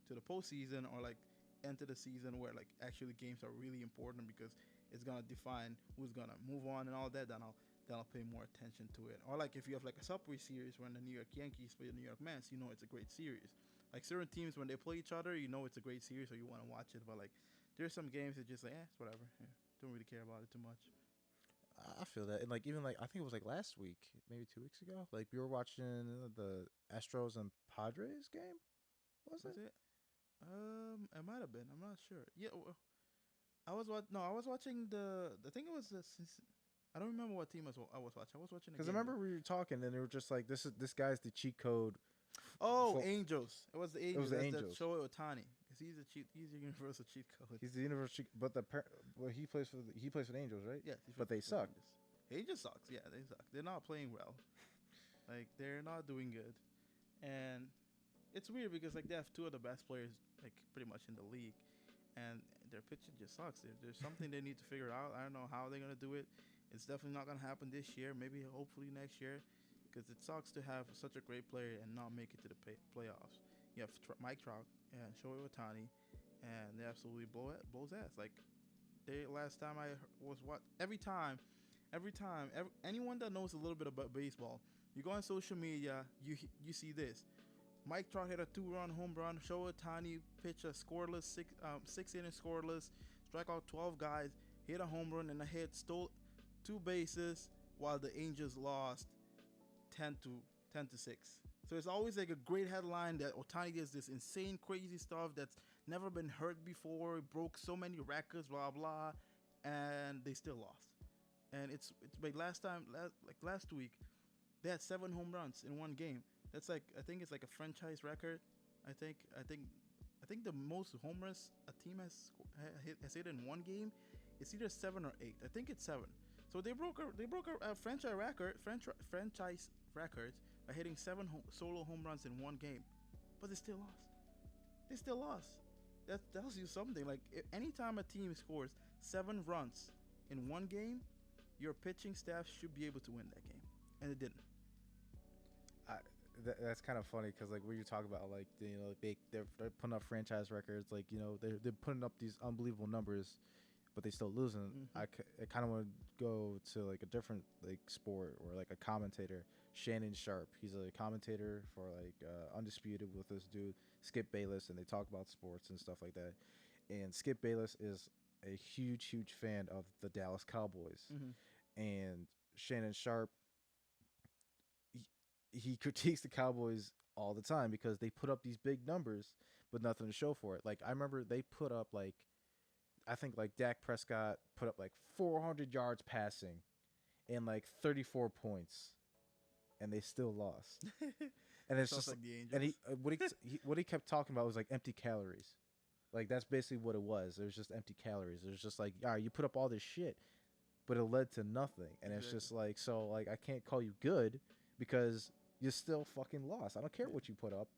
to the postseason or like into the season where like actually games are really important because it's gonna define who's gonna move on and all that. Then I'll pay more attention to it. Or like if you have like a Subway Series when the New York Yankees play the New York Mets, it's a great series. Like certain teams when they play each other, it's a great series, so you want to watch it. But like there's some games that just like it's whatever. Yeah, don't really care about it too much. I feel that, and like even like I think it was like last week, maybe 2 weeks ago. Like we were watching the Astros and Padres game. Was Was it? it? It might have been. I'm not sure. Yeah, I was what? No, I was watching the. I think it was the. I don't remember what team I was watching. I was watching the Because I game. remember we were talking, and they were just like, this guy's the cheat code." Oh, for- Angels. It was the It Angels. was the That's Angels. that Shohei Ohtani, because he's a universal cheat code. He's the universal, but well, he plays for the Angels, right? Yes, But they suck. Angels sucks. Yeah, they suck. They're not playing well. Like they're not doing good, and it's weird because like they have two of the best players like pretty much in the league, and their pitching just sucks. There's something they need to figure out. I don't know how they're gonna do it. It's definitely not gonna happen this year. Maybe hopefully next year, because it sucks to have such a great player and not make it to the playoffs. You have Mike Trout and Shohei Ohtani, and they absolutely blows ass. Like they last time I was what anyone that knows a little bit about baseball, you go on social media, you see this. Mike Trout hit a 2-run home run. Shohei Ohtani pitched a scoreless 6 inning scoreless, struck out 12 guys, hit a home run and a hit, stole 2 bases, while the Angels lost 10-6. So it's always like a great headline that Ohtani does this insane, crazy stuff that's never been heard before. He broke so many records, blah blah, and they still lost. And it's like last week, they had 7 home runs in one game. That's like I think it's like a franchise record. I think the most home runs a team has hit in one game. It's either 7 or 8. I think it's 7. So they broke a franchise record by hitting 7 solo home runs in one game, but they still lost. They still lost. That tells you something. Like anytime a team scores 7 runs in one game, your pitching staff should be able to win that game, and it didn't. that's kind of funny because like when you talk about like they're putting up franchise records, like they're putting up these unbelievable numbers, but they still losing. Hmm. I kind of want to go to like a different like sport or like a commentator. Shannon Sharp, he's a commentator for like Undisputed with this dude Skip Bayless, and they talk about sports and stuff like that. And Skip Bayless is a huge fan of the Dallas Cowboys, Hmm. and Shannon Sharp he critiques the Cowboys all the time because they put up these big numbers but nothing to show for it. Like I remember they put up like I think like Dak Prescott put up like 400 yards passing and like 34 points, and they still lost. And it's Sounds just like the and Angels. what he kept talking about was like empty calories. Like that's basically what it was. It was just empty calories. It was just like, all right, you put up all this shit, but it led to nothing. And it's Exactly. just like, so like I can't call you good because you still fucking lost. I don't care Yeah. what you put up.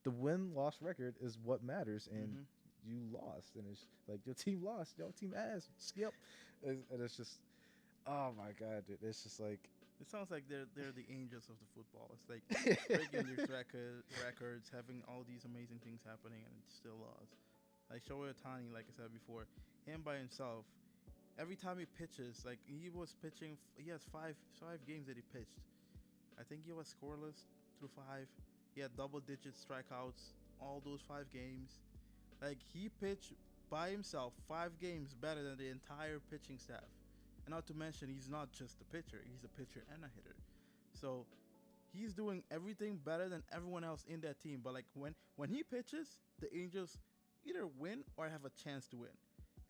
The win loss record is what matters, and Hmm. you lost, and it's like your team lost, your team ass, skip, and it's just, oh my god, dude, it's just like, It sounds like they're the Angels of the football. It's like breaking these records, having all these amazing things happening, and it's still lost. Like Shohei Ohtani, like I said before, him by himself. Every time he pitches, like he was pitching, he has five games that he pitched. I think he was scoreless through five. He had double digit strikeouts all those 5 games. Like he pitched by himself 5 games better than the entire pitching staff. And not to mention, he's not just a pitcher; he's a pitcher and a hitter. So he's doing everything better than everyone else in that team. But like when he pitches, the Angels either win or have a chance to win.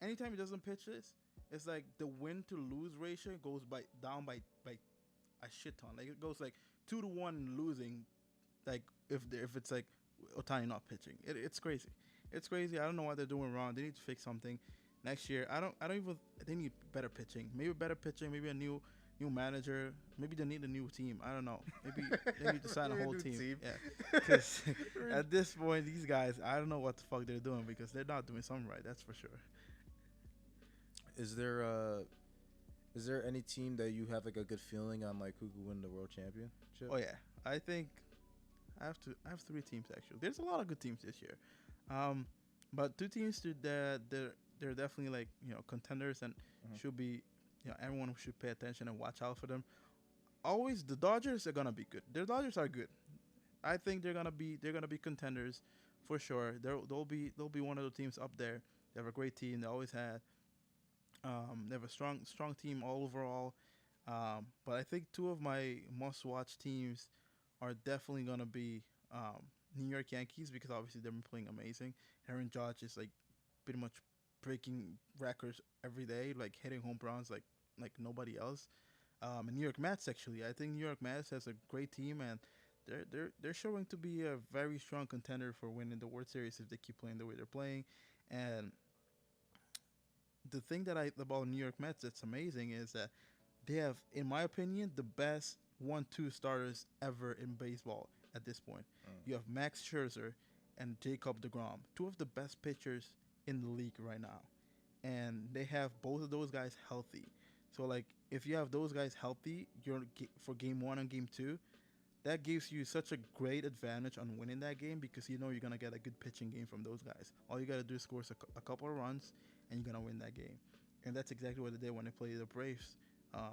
Anytime he doesn't pitch this, it's like the win to lose ratio goes by down by a shit ton. Like it goes like 2-1 losing. Like if it's like Otani not pitching, it's crazy. It's crazy. I don't know what they're doing wrong. They need to fix something next year. I don't even. They need better pitching. Maybe better pitching. Maybe a new manager. Maybe they need a new team. I don't know. Maybe they need to sign a Maybe a whole new team. team. Yeah, because at this point, these guys, I don't know what the fuck they're doing because they're not doing something right. That's for sure. is there uh is there any team that you have like a good feeling on like who could win the world championship? Oh yeah, I think I have 3 teams actually. There's a lot of good teams this year, um, but 2 teams that they're definitely like contenders and Mhm. should be everyone should pay attention and watch out for them. Always the Dodgers are gonna be good. Their Dodgers are good. I think they're gonna be contenders for sure. They'll be one of the teams up there. They have a great team. They always had. They have a strong team all overall. But I think 2 of my must watch teams are definitely gonna be New York Yankees because obviously they've been playing amazing. Aaron Judge is like pretty much breaking records every day, like hitting home runs like nobody else. And New York Mets actually, I think New York Mets has a great team and they're showing to be a very strong contender for winning the World Series if they keep playing the way they're playing. And the thing that I about New York Mets that's amazing is that they have, in my opinion, the best 1-2 starters ever in baseball at this point. Mm. You have Max Scherzer and Jacob DeGrom, 2 of the best pitchers in the league right now, and they have both of those guys healthy. So like, if you have those guys healthy, for game 1 and game 2, that gives you such a great advantage on winning that game because you know you're gonna get a good pitching game from those guys. All you gotta do is score a couple of runs, and you're gonna win that game. And that's exactly what they did when they played the Braves a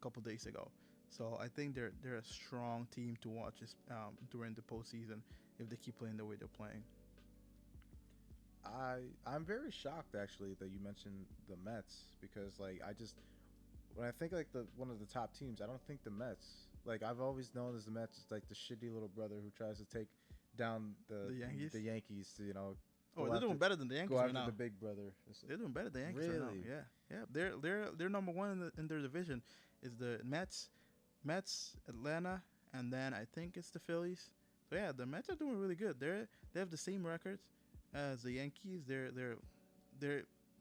couple days ago. So I think they're a strong team to watch during the postseason if they keep playing the way they're playing. I'm very shocked actually that you mentioned the Mets because like I just when I think like the one of the top teams, I don't think the Mets. Like I've always known as the Mets is like the shitty little brother who tries to take down The Yankees. the Yankees to Oh, go they're after doing better than the Yankees go right after now. the big brother. They're doing better than the Yankees right now. Really? Yeah, yeah. They're number one in their division. Is the Mets, Atlanta, and then I think it's the Phillies. So yeah, the Mets are doing really good. They have the same records as the Yankees. They're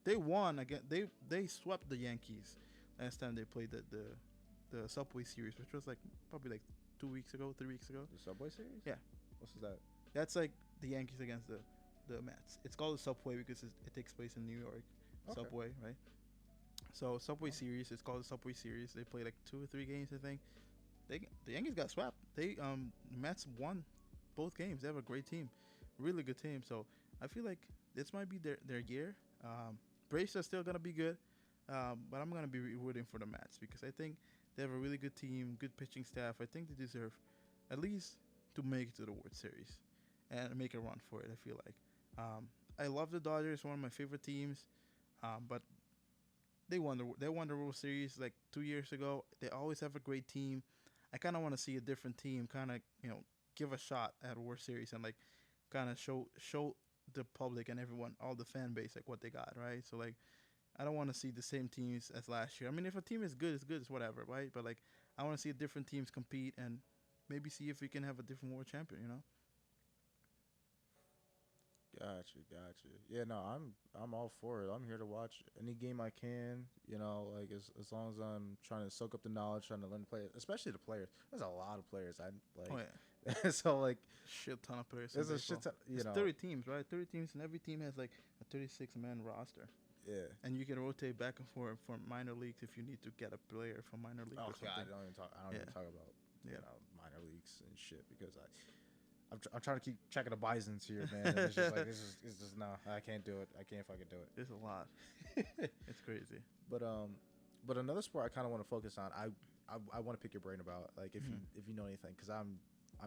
they won again. They swept the Yankees last time they played the Subway Series, which was like probably like 2 weeks ago, 3 weeks ago. The Subway Series? Yeah. What's that? That's like the Yankees against the Mets. It's called the Subway because it takes place in New York. Okay. Subway, right? So Subway Series. It's called the Subway Series. They play like 2 or 3 games, I think. The Yankees got swept. The Mets won both games. They have a great team, really good team. So I feel like this might be their year. Braves are still gonna be good, but I'm gonna be rooting for the Mets because I think they have a really good team, good pitching staff. I think they deserve at least to make it to the World Series and make a run for it. I feel like I love the Dodgers, one of my favorite teams, but they won the World Series like 2 years ago. They always have a great team. I kind of want to see a different team, kind of give a shot at a World Series and like kind of show the public and everyone, all the fan base, like what they got, right? So like I don't want to see the same teams as last year. I mean, if a team is good, it's good, it's whatever, right? But like I want to see different teams compete and maybe see if we can have a different world champion, you know? Gotcha. Yeah, no, I'm all for it. I'm here to watch any game I can. Like as long as I'm trying to soak up the knowledge, trying to learn to play, especially the players. There's a lot of players. I like. Oh yeah, so like, shit ton of players. there's a shit ton. It's 30 teams, right? 30 teams, and every team has like a 36-man roster. Yeah. And you can rotate back and forth from minor leagues if you need to get a player from minor league Oh or something. God, I don't even talk about Yeah. minor leagues and shit because I'm trying to keep checking the Bisons here, man. And it's just like it's just no, I can't do it. I can't fucking do it. There's a lot. It's crazy. But another sport I kind of want to focus on. I want to pick your brain about like if you know anything because I'm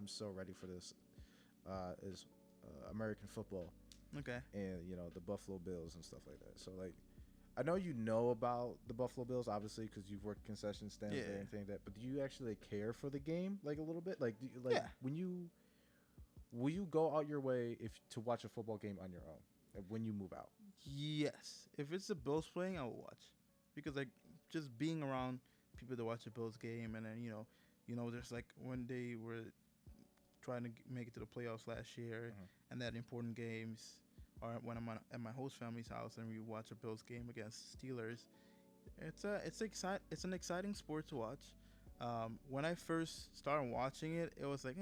so ready for this. Is American football Okay. and the Buffalo Bills and stuff like that. So like, I know you know about the Buffalo Bills obviously because you've worked concession stands Yeah. there and anything like that. But do you actually care for the game like a little bit? Like, Yeah. Will you go out your way to watch a football game on your own like, when you move out? Yes. If it's the Bills playing, I will watch because like just being around people that watch the Bills game, and then there's like when they were trying to make it to the playoffs last year, and that important games, or when I'm at my host family's house and we watch a Bills game against Steelers. It's an exciting sport to watch. When I first started watching it, it was like,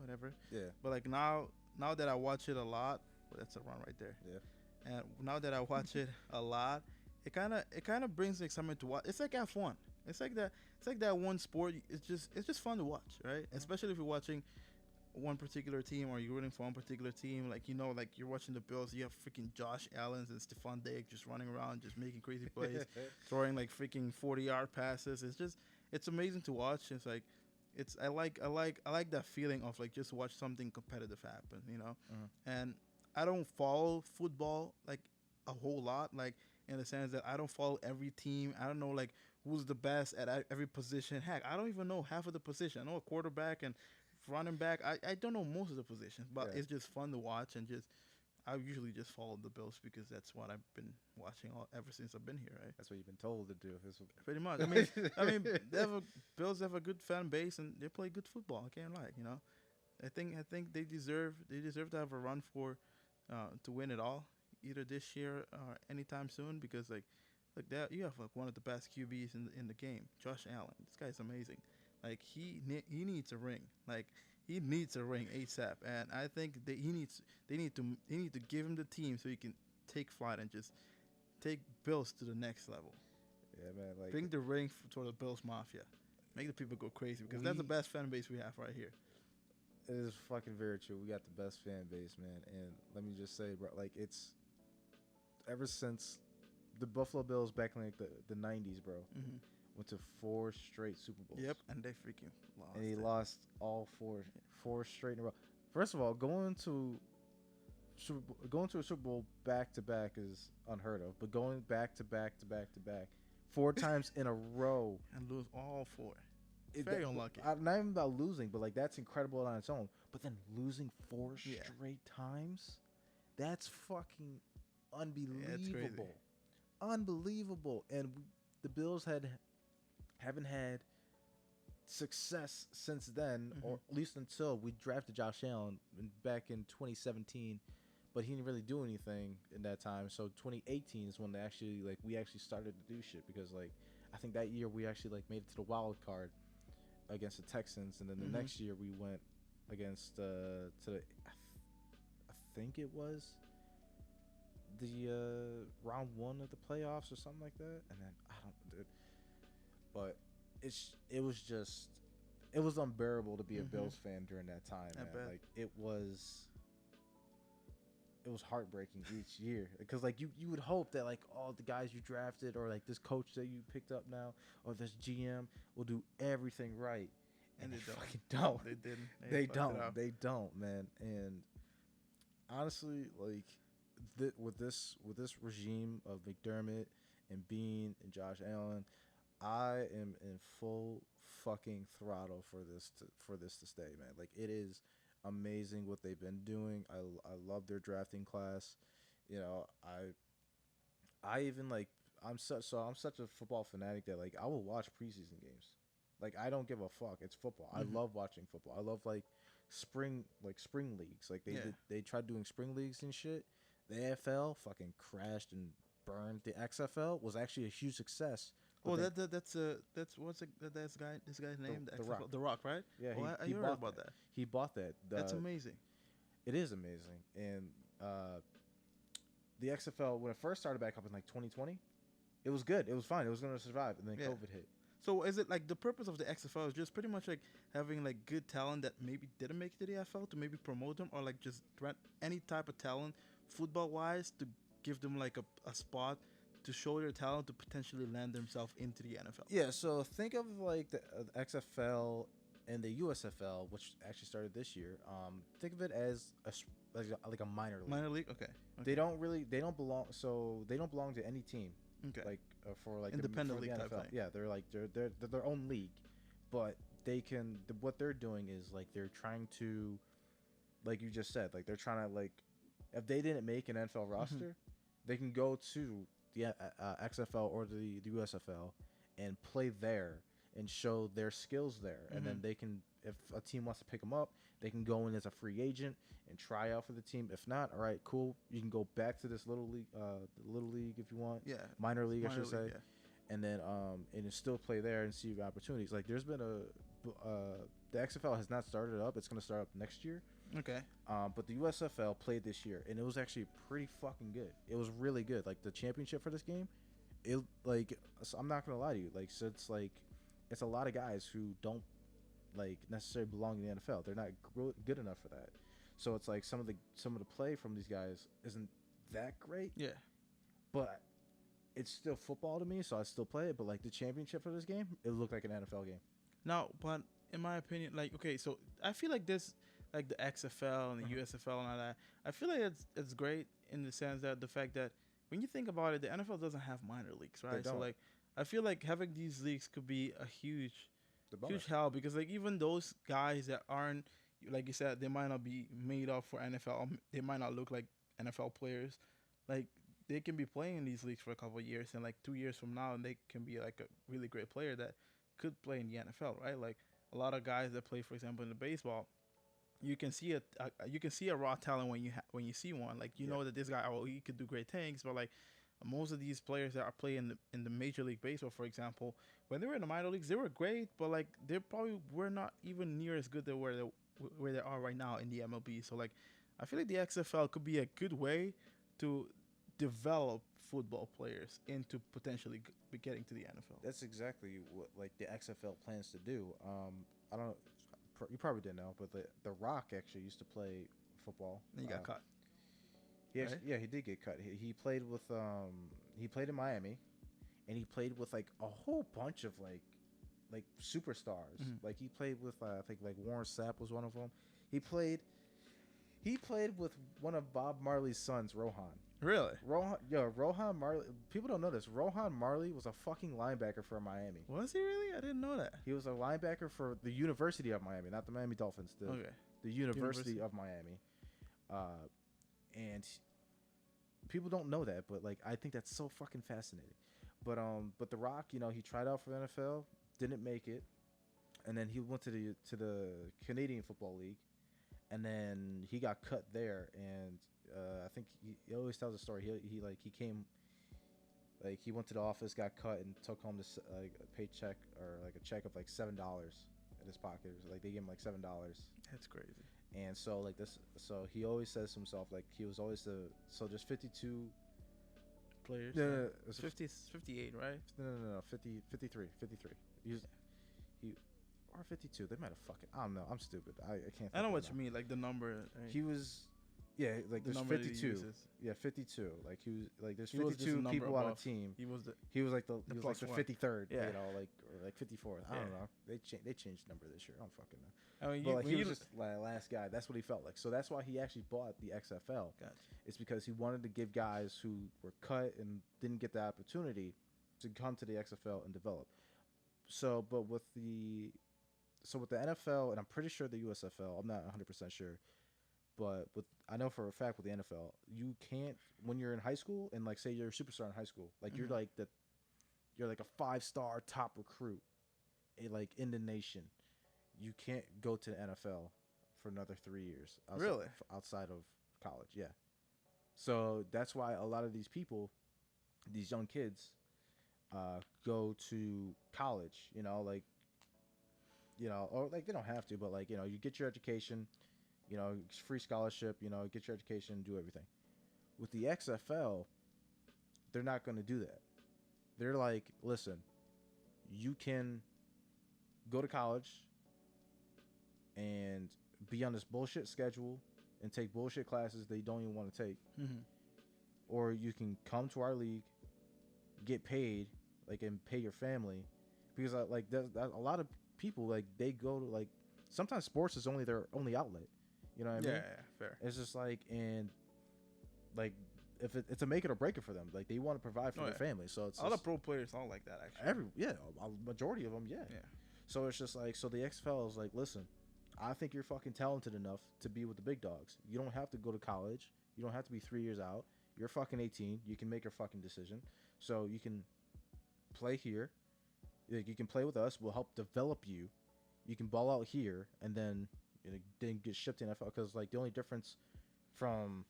whatever. Yeah. But like now that I watch it a lot, well, that's a run right there. Yeah. And now that I watch it a lot, it kind of brings excitement to watch. It's like F1. It's like that one sport. It's just fun to watch, right? Especially if you're watching one particular team or you're rooting for one particular team. Like like you're watching the Bills. You have freaking Josh Allen and Stephon Diggs just running around, just making crazy plays, throwing like freaking 40-yard passes. It's amazing to watch. It's like I like that feeling of like just watch something competitive happen, And I don't follow football like a whole lot, like in the sense that I don't follow every team. I don't know like who's the best at every position. Heck, I don't even know half of the position. I know a quarterback and running back. I don't know most of the positions, but it's just fun to watch and I usually just follow the Bills because that's what I've been watching ever since I've been here. Right? That's what you've been told to do. Pretty much. I mean, Bills have a good fan base and they play good football. I can't lie. I think they deserve to have a run to win it all, either this year or anytime soon. Because like that, you have like one of the best QBs in the game, Josh Allen. This guy's amazing. Like he needs a ring. Like he needs a ring ASAP, and I think that they need to give him the team so he can take flight and just take Bills to the next level. Yeah, man. Like bring the ring to the Bills Mafia, make the people go crazy because that's the best fan base we have right here. It is fucking very true. We got the best fan base, man. And let me just say, bro, like it's ever since the Buffalo Bills back in like the 90s, bro. Went to 4 straight Super Bowls. Yep, and they freaking lost. And he lost all four straight in a row. First of all, going to a Super Bowl back to back is unheard of. But going back to back 4 times in a row and lose all 4. Very unlucky. Not even about losing, but like that's incredible on its own. But then losing 4 straight times, that's fucking unbelievable. Yeah, it's crazy. Unbelievable. And the Bills haven't had success since then, or at least until we drafted Josh Allen back in 2017, but he didn't really do anything in that time. So 2018 is when we actually started to do shit because like I think that year we actually like made it to the wild card against the Texans, and then the next year we went against I think it was the round 1 of the playoffs or something like that, and then I don't. But it was just it was unbearable to be a Mhm. Bills fan during that time, I man. bet. Like it was heartbreaking each year because like you would hope that like all the guys you drafted or like this coach that you picked up now or this GM will do everything right, and And they they don't. fucking don't. They didn't. They fucked it don't. up. They don't, man. And honestly, like with this regime of McDermott and Bean and Josh Allen, I am in full fucking throttle for this to stay, man. Like it is amazing what they've been doing. I love their drafting class. You know, I even like I'm such a football fanatic that like I will watch preseason games. Like I don't give a fuck. It's football. I Mhm. love watching football. I love like spring leagues. Like Yeah. they tried doing spring leagues and shit. The AFL fucking crashed and burned. The XFL was actually a huge success. But Oh, they, that's what's this guy's name? The Rock. The Rock, right? Yeah, Oh, I he heard bought about that. He bought that. That's amazing. It is amazing. And the XFL when it first started back up in like 2020, it was good. It was fine. It was going to survive, and then Yeah. COVID hit. So is it like the purpose of the XFL is just pretty much like having like good talent that maybe didn't make it to the NFL to maybe promote them, or like just rent any type of talent football wise to give them like a spot to show their talent to potentially land themselves into the NFL? Yeah. So think of like the XFL and the USFL, which actually started this year. Think of it as like a minor league. Minor league, okay. They don't belong. So they don't belong to any team. Okay. Like for like Independent for the league type NFL. thing. Yeah, they're like they're their own league, but they can. What they're doing is like they're trying to, like you just said, like they're trying to like, if they didn't make an NFL roster, they can go to the XFL or the USFL and play there and show their skills there, and then they can, if a team wants to pick them up, they can go in as a free agent and try out for the team. If not, all right, cool, you can go back to this little league if you want. Yeah. Minor league, I Minor should say, league, and then still play there and see your opportunities. Like there's been the XFL has not started up. It's gonna start up next year. yeah. Okay. But the USFL played this year, and it was actually pretty fucking good. It was really good. Like the championship for this game, it like so I'm not gonna lie to you. Like so it's a lot of guys who don't like necessarily belong in the NFL. They're not good enough for that. So it's like some of the play from these guys isn't that great, Yeah. but it's still football to me, so I still play it. But like the championship for this game, it looked like an NFL game. Now, but in my opinion, like, okay, so I feel like this, like the XFL and the USFL and all that, I feel like it's great in the sense that the fact that when you think about it, the NFL doesn't have minor leagues, right? So don't. like, I feel like having these leagues could be a huge bonus. help, because like even those guys that aren't, like you said, they might not be made up for NFL. They might not look like NFL players. Like they can be playing in these leagues for a couple of years, and like 2 years from now, and they can be like a really great player that could play in the NFL, right? Like a lot of guys that play, for example, in the baseball, you can see a raw talent when you see one. Like you know that this guy, oh, he could do great things, but like most of these players that are playing in the Major League Baseball, for example, when they were in the minor leagues, they were great, but like they probably were not even near as good as where they are right now in the MLB. So like, I feel like the XFL could be a good way to develop football players into potentially be getting to the NFL. That's exactly what like the XFL plans to do. I don't. You probably didn't know, but the Rock actually used to play football. And he got caught. He right? actually, yeah, he did get cut. He played with he played in Miami, and he played with like a whole bunch of like superstars. Like he played with I think like Warren Sapp was one of them. He played with one of Bob Marley's sons, Rohan. Really? Rohan Marley. People don't know this. Rohan Marley was a fucking linebacker for Miami. Was he really? I didn't know that. He was a linebacker for the University of Miami, not the Miami Dolphins. The University of Miami. And people don't know that, but like I think that's so fucking fascinating. But The Rock, you know, he tried out for the NFL, didn't make it, and then he went to the Canadian Football League, and then he got cut there, and I think he always tells a story. He came, like he went to the office, got cut, and took home this like a paycheck or like a check of like $7 in his pocket. Like they gave him like $7. That's crazy. And so like this, so he always says to himself like he was always there's 52 players. No, 58, right? No, 53. or 52. They might have fucking. I don't know. I'm stupid. I can't. I know think what right you now. mean, like the number. Right? He was, yeah, like The there's number that he 52. uses. Yeah, 52. Like he was like there's He was just a 52 number people on a above. team. He was the He was like the The he was like plus the one. 53rd. Yeah. You know, like or like 54th. I don't Yeah. know. They changed the number this year. I don't fucking know. I mean, But like when he you was just like last guy. That's what he felt like. So that's why he actually bought the XFL. Gotcha. It's because he wanted to give guys who were cut and didn't get the opportunity to come to the XFL and develop. So, but with the NFL, and I'm pretty sure the USFL, I'm not 100% sure, but with I know for a fact with the NFL, you can't when you're in high school and like say you're a superstar in high school, like Mhm. you're like a 5-star top recruit, like in the nation, you can't go to the NFL for another 3 years. Really? Outside of college, yeah. So that's why a lot of these people, these young kids, go to college. Or like they don't have to, but like you get your education, free scholarship, get your education, do everything. With the XFL, they're not going to do that. They're like, listen, you can go to college and be on this bullshit schedule and take bullshit classes that you don't even want to take, Mm-hmm. or you can come to our league, get paid, like and pay your family, because like there's a lot of people like they go to like sometimes sports is only their only outlet. You know what I mean? Yeah, fair. It's just like and like if it's a make it or break it for them. Like they want to provide for their family, so it's A lot just, of pro players all like that actually. a majority of them, yeah. Yeah. So it's just like so the XFL is like, listen, I think you're fucking talented enough to be with the big dogs. You don't have to go to college. You don't have to be 3 years out. You're fucking 18. You can make your fucking decision. So you can play here. Like, you can play with us. We'll help develop you. You can ball out here, and then then get shipped to NFL. Because like the only difference from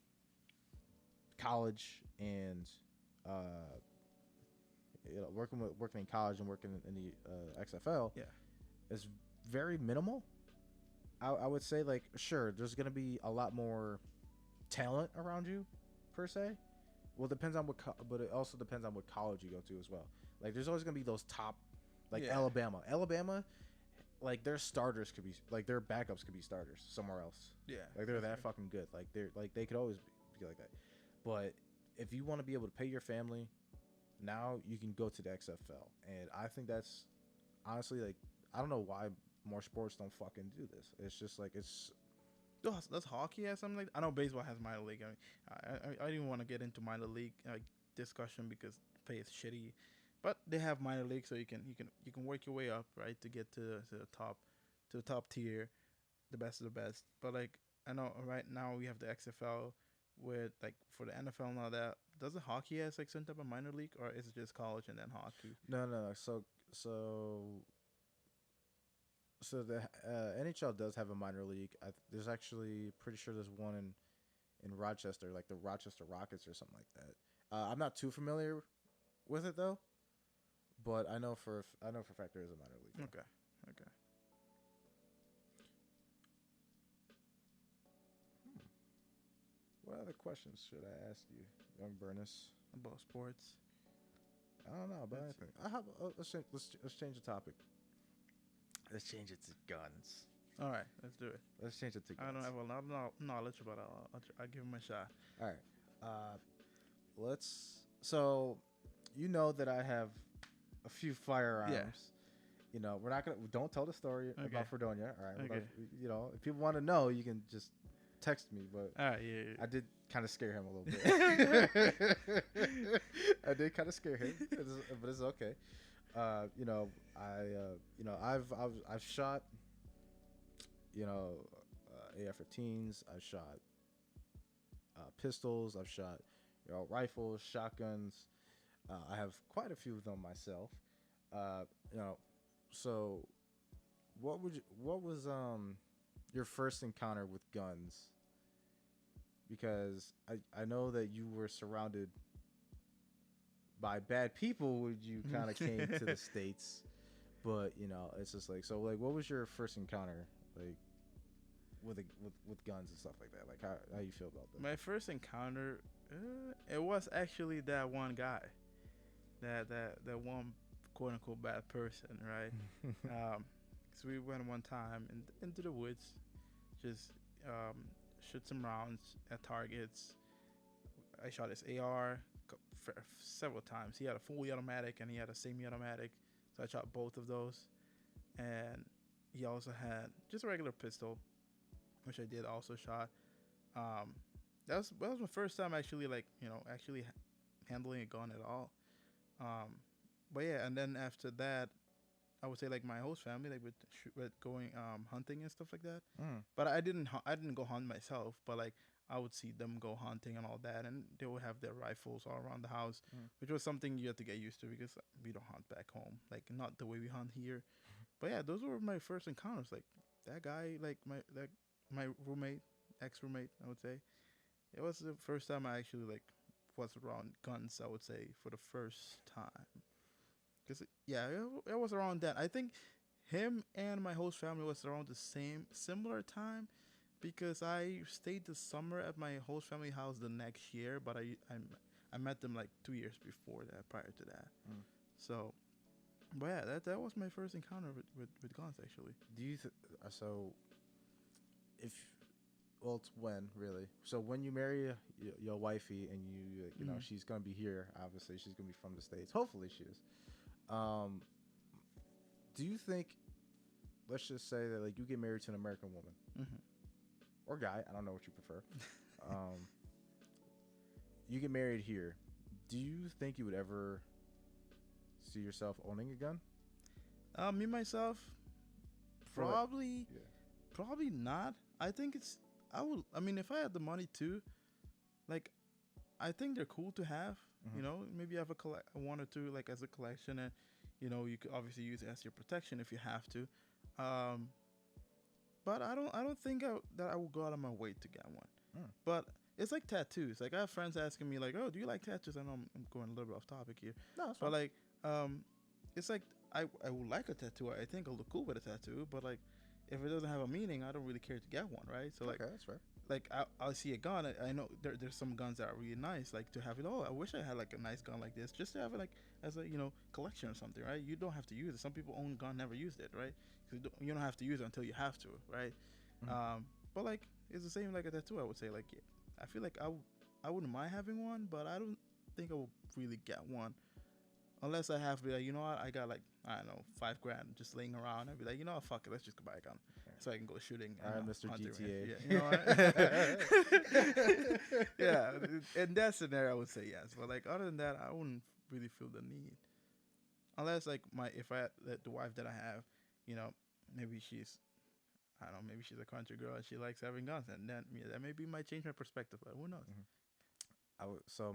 college and working in college and working in the XFL, Yeah. is very minimal. I would say like sure, there's gonna be a lot more talent around you, per se. Well, it depends on but it also depends on what college you go to as well. Like there's always gonna be those top, like Yeah. Alabama, like their starters could be like their backups could be starters somewhere else. Yeah. Like they're that fucking good. Like they could always be like that. But if you want to be able to pay your family, now you can go to the XFL, and I think that's honestly like I don't know why more sports don't fucking do this. It's just like it's Does hockey have something like that? I know baseball has minor league. I didn't want to get into minor league discussion because pay is shitty, but they have minor league, so you can work your way up right to get to the top tier, the best of the best. But like I know right now we have the XFL with like for the NFL and all that. Doesn't hockey has like some type of minor league, or is it just college and then hockey? no. So the NHL does have a minor league. There's actually pretty sure there's one in Rochester, like the Rochester Rockets or something like that. I'm not too familiar with it though, but I know for a fact there is a minor league. Okay. What other questions should I ask you, young Burness? About sports. I don't know about anything. Let's change the topic. Let's change it to guns. All right, let's do it. Let's change it to guns. I don't have a lot of knowledge, but I'll give him a shot. All right. So, you know that I have a few firearms. Yeah. We're not gonna. Don't tell the story Okay. about Fredonia. All right. Okay. If people want to know, you can just text me. But All right, yeah. I did kind of scare him a little bit. I did kind of scare him, but it's okay. I've shot, AR-15s. I've shot pistols. I've shot, rifles, shotguns. I have quite a few of them myself. So what was your first encounter with guns? Because I know that you were surrounded by bad people when you kind of came to the States, but it's just like, so like what was your first encounter like with guns and stuff like that? Like how you feel about that? My first encounter, it was actually that one guy, that one quote unquote bad person, right? So we went one time into the woods, just um, shoot some rounds at targets. I shot his AR several times. He had a fully automatic and he had a semi-automatic, so I shot both of those. And he also had just a regular pistol, which I did also shot. Um, that was my first time actually, like, actually handling a gun at all. Um, but yeah, and then after that, I would say like my host family, like with going hunting and stuff like that. Mm. But I didn't go hunt myself, but like I would see them go hunting and all that, and they would have their rifles all around the house, Mm. which was something you had to get used to because we don't hunt back home, like not the way we hunt here. But yeah, those were my first encounters. Like that guy, like my roommate, ex roommate, I would say. It was the first time I actually like was around guns. I would say for the first time, because yeah, it was around that. I think him and my host family was around the similar time, because I stayed the summer at my host family house the next year, but I met them like 2 years before that, prior to that. Mm. So, but yeah, that was my first encounter with guns actually. Do you so if well, it's when really? So when you marry your wifey and you know Mhm. she's gonna be here. Obviously, she's gonna be from the States. Hopefully, she is. Um, do you think? Let's just say that like you get married to an American woman Mhm. or guy. I don't know what you prefer. um, you get married here. Do you think you would ever see yourself owning a gun? Me myself, For like, probably yeah. probably not. I think it's I would. I mean, if I had the money too, like I think they're cool to have. Mhm. Maybe have one or two like as a collection, and you could obviously use it as your protection if you have to. Um, but I don't think that I will go out of my way to get one. Mm. But it's like tattoos. Like I have friends asking me like, "Oh, do you like tattoos?" I know I'm going a little bit off topic here, No, that's but fine. like, it's like I would like a tattoo. I think I'll look cool with a tattoo. But like, if it doesn't have a meaning, I don't really care to get one, right? So like, Okay, that's fair. I'll see a gun. I know there's some guns that are really nice, like to have it. Oh, I wish I had like a nice gun like this, just to have it like as a collection or something, right? You don't have to use it. Some people own a gun, never used it, right? Because you don't have to use it until you have to, right? Mhm. But like it's the same like a tattoo. I would say like I feel like I wouldn't mind having one, but I don't think I will really get one unless I have to be like, what, I got like I don't know, $5,000 just laying around. I'd be like, fuck it, let's just go buy a gun so I can go shooting. All right, And Mr. hunting, GTA. yeah, you know what? Yeah, in that scenario, I would say yes. But like other than that, I wouldn't really feel the need unless like if I the wife that I have, you know, maybe she's I don't know, maybe she's a country girl and she likes having guns, and then that maybe might change my perspective. But who knows? Mhm. So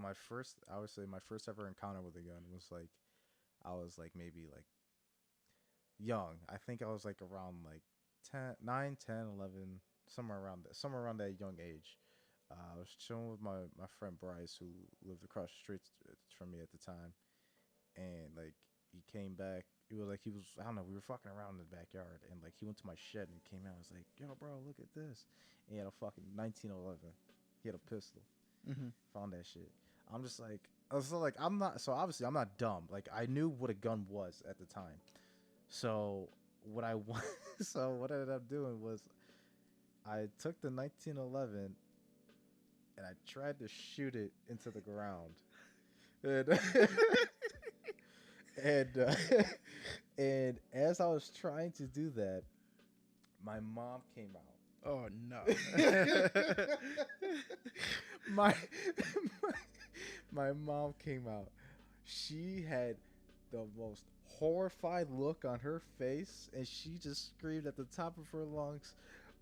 I would say my first ever encounter with a gun was like I was like maybe like young. I think I was like around like 10, 9, 10, 11, somewhere around that young age. I was chilling with my friend Bryce, who lived across the street from me at the time, and like he came back. It was like he was I don't know. We were fucking around in the backyard, and like he went to my shed and came out. I was like, "Yo, bro, look at this." And he had a fucking 1911. He had a pistol. Mm-hmm. Found that shit. I'm just like, I was like, I'm not. So obviously, I'm not dumb. Like I knew what a gun was at the time. So what I want, so what I ended up doing was I took the 1911 and I tried to shoot it into the ground. And and and as I was trying to do that, my mom came out. Oh no. my, my mom came out. She had the most horrified look on her face, and she just screamed at the top of her lungs,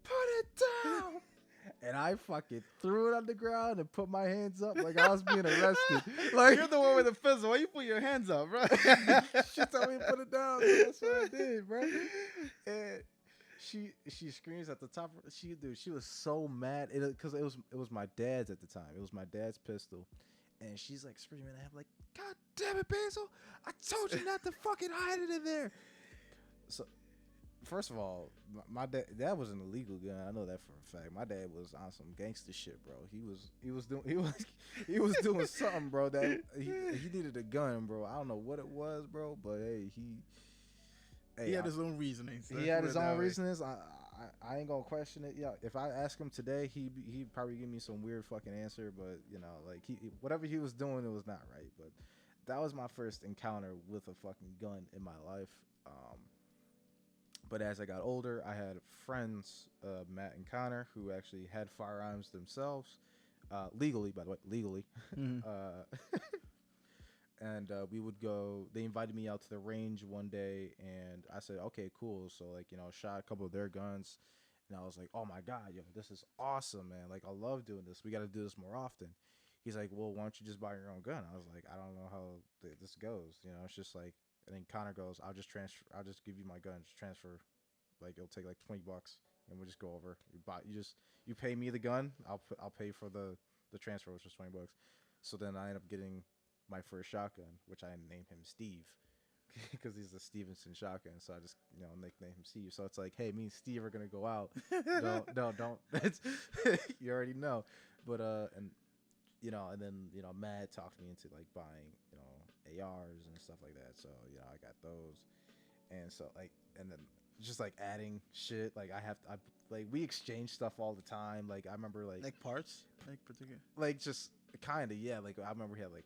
"Put it down!" And I fucking threw it on the ground and put my hands up like I was being arrested. Like You're the one with the pistol. Why you put your hands up, bro? she told me to put it down. So that's what I did, bro. And she screams at the top. She was so mad because it was my dad's at the time. It was my dad's pistol, and she's like screaming at him like, "God damn it, Basil! I told you not to fucking hide it in there." So first of all, my dad, that was an illegal gun. I know that for a fact. My dad was on some gangster shit, bro. He was doing something, bro. That he needed a gun, bro. I don't know what it was, bro, but hey, He Hey, had his own reasonings. he Let's had put his it that own way. reasons. I ain't gonna question it. Yeah, if I ask him today, he'd probably give me some weird fucking answer. But you know, like whatever he was doing, it was not right. But that was my first encounter with a fucking gun in my life. Um, but as I got older, I had friends, Matt and Connor, who actually had firearms themselves, legally, by the way, legally. Mm-hmm. uh, and we would go. They invited me out to the range one day, and I said, "Okay, cool." So like, you know, shot a couple of their guns, and I was like, "Oh my god, yo, this is awesome, man! Like, I love doing this. We got to do this more often." He's like, "Well, why don't you just buy your own gun?" I was like, "I don't know how this goes. You know, it's just like." And then Connor goes, "I'll just transfer. I'll just give you my gun. Just transfer. Like, it'll take like $20, and we'll just go over. You pay me the gun. I'll pay for the transfer, which was $20." So then I end up getting my first shotgun, which I named him Steve because he's a Stevenson shotgun. So I just, you know, nickname him Steve. So it's like, hey, me and Steve are gonna go out. Don't no don't. That's you already know. But and you know, and then you know, Matt talked me into like buying, you know, ARs and stuff like that. So you know, I got those, and so like, and then just like adding shit. Like I like we exchange stuff all the time. Like I remember Like parts, like particular. like just kind of yeah. Like I remember he had like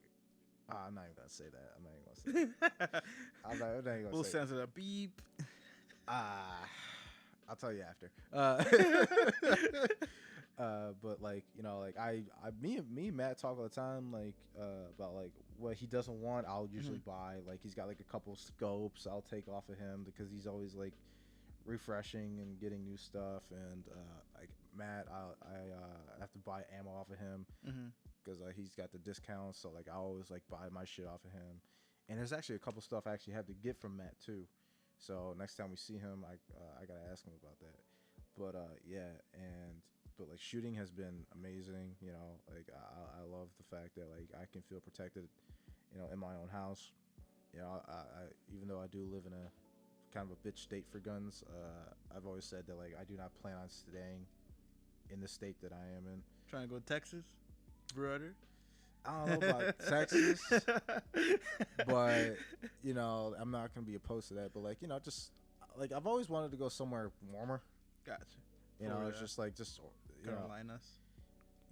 I'm not even gonna say that. I'm not even gonna say that. I'm not even gonna We'll say. censor that beep. Ah, I'll tell you after. But like you know, like me and Matt talk all the time, like about like what he doesn't want. I'll usually buy. Like he's got like a couple scopes. I'll take off of him because he's always like refreshing and getting new stuff. And like Matt, I have to buy ammo off of him Mm-hmm. because he's got the discounts. So like I always like buy my shit off of him. And there's actually a couple stuff I actually have to get from Matt too. So next time we see him, I gotta ask him about that. But yeah, and but like shooting has been amazing. You know, like I love the fact that like I can feel protected. You know, in my own house. You know, I even though I do live in a kind of a bitch state for guns, I've always said that like I do not plan on staying in the state that I am in. Trying to go to Texas, brother. I don't know about Texas, but you know, I'm not gonna be opposed to that. But like, you know, just like I've always wanted to go somewhere warmer. Gotcha. You know, it's Florida, just like you know, Carolinas.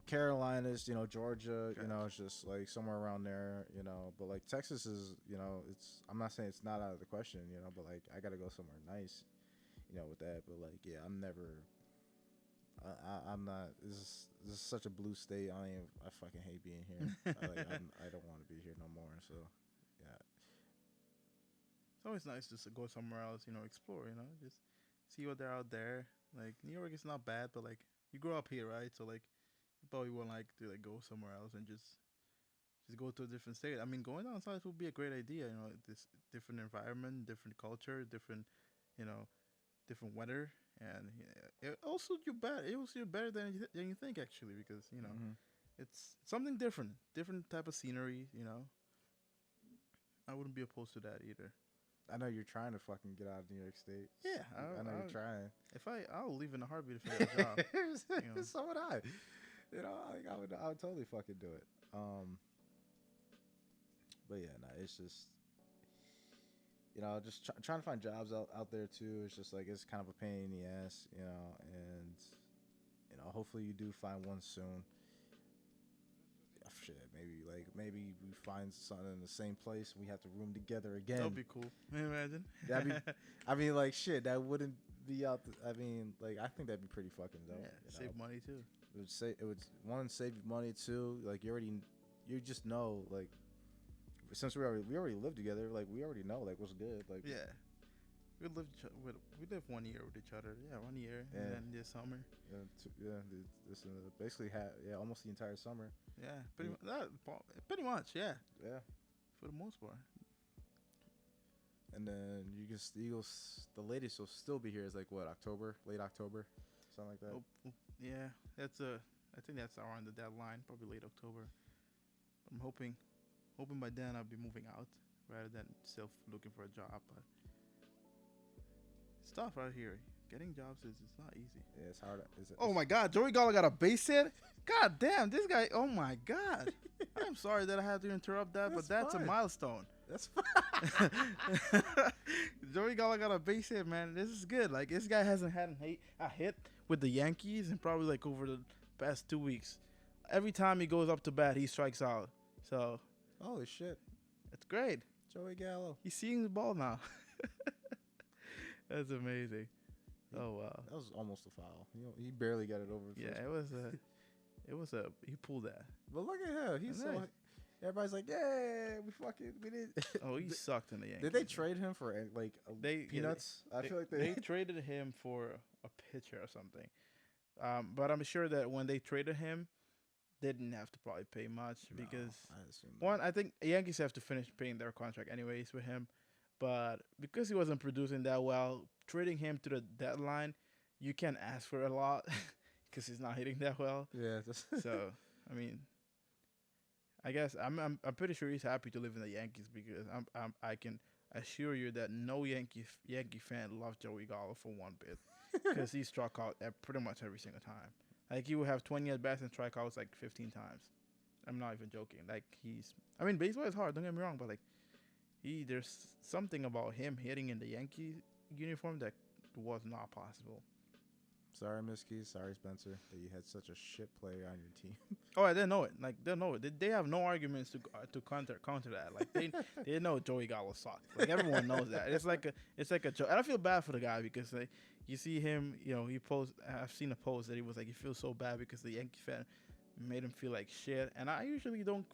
Carolinas, you know, Georgia, you know, Gotcha. it's just like somewhere around there, you know. But like Texas is, you know, it's I'm not saying it's not out of the question, you know, but like I gotta go somewhere nice, you know, with that. But like, yeah, I'm never. I'm not. This is such a blue state. I fucking hate being here. I don't want to be here no more. So, yeah. It's always nice just to go somewhere else, you know, explore, you know, just see what they're out there. Like New York is not bad, but like you grew up here, right? So like you probably would like to like go somewhere else and just go to a different state. I mean, going down south would be a great idea, you know, this different environment, different culture, different, you know, different weather, and yeah, it also you better. It will suit you better than you think actually, because you know Hmm. it's something different, different type of scenery. You know, I wouldn't be opposed to that either. I know you're trying to fucking get out of New York State. Yeah, I know you're trying. if I'll leave in a heartbeat if I get a job. You know, So would I. You know, like, I would totally fucking do it. But yeah, no, it's just you know, just trying to find jobs out there too. It's just like it's kind of a pain in the ass, you know, and you know, hopefully you do find one soon. Shit, maybe we find something in the same place. And we have to room together that would again. be cool. Imagine. That'd be, I mean, like shit. That wouldn't be out. I mean, like I think that'd be pretty fucking dope. Yeah, You save know, money too. it would one save you money too. Like you just know like since we already live together. Like we already know like what's good. Like Yeah, we lived 1 year with each other. Yeah, 1 year, yeah, and then this summer. this basically almost the entire summer. Yeah, Yeah. pretty much. Yeah, Yeah, for the most part. and then the latest will still be here is like what October, late October, something like that. Yeah, I think that's around the deadline, probably late October. I'm hoping by then I'll be moving out rather than still looking for a job. But it's tough out here. Getting jobs is it's not easy. Yeah, it's hard. Oh my God, Joey Gallo got a base hit. God damn, this guy. Oh my God. I'm sorry that I had to interrupt that, but that's a fine. milestone. That's fine. Joey Gallo got a base hit, man. This is good. Like this guy hasn't had a hit with the Yankees in probably like over the past 2 weeks. Every time he goes up to bat, he strikes out. So Holy shit, it's great. Joey Gallo. He's seeing the ball now. That's amazing. Oh wow. That was almost a foul. He barely got it over. The Yeah, first it was a. He pulled that. But look at him. He's so. Nice. Everybody's like, yeah, we did. Oh, he sucked in the Yankees. Did they trade him for like peanuts? Yeah, I feel like they traded him for a pitcher or something. But I'm sure that when they traded him, they didn't have to probably pay much because I think Yankees have to finish paying their contract anyways with him. But because he wasn't producing that well, trading him to the deadline, you can't ask for a lot because he's not hitting that well. Yeah. So I mean, I guess I'm pretty sure he's happy to live in the Yankees because I can assure you that no Yankee fan loved Joey Gallo for one bit because he struck out at pretty much every single time. Like he would have 20 at bats and strikeouts like 15 times. I'm not even joking. Like baseball is hard. Don't get me wrong, but like there's something about him hitting in the Yankee uniform that was not possible. Sorry, Miskey. Sorry, Spencer, that you had such a shit player on your team. Oh, I didn't know it. Like they know it. They have no arguments to counter that. Like they know Joey Gallo sucked. Like everyone knows that. It's like a joke. And I feel bad for the guy because like you see him. He post. I've seen a post that he was like he feels so bad because the Yankee fan made him feel like shit. And I usually don't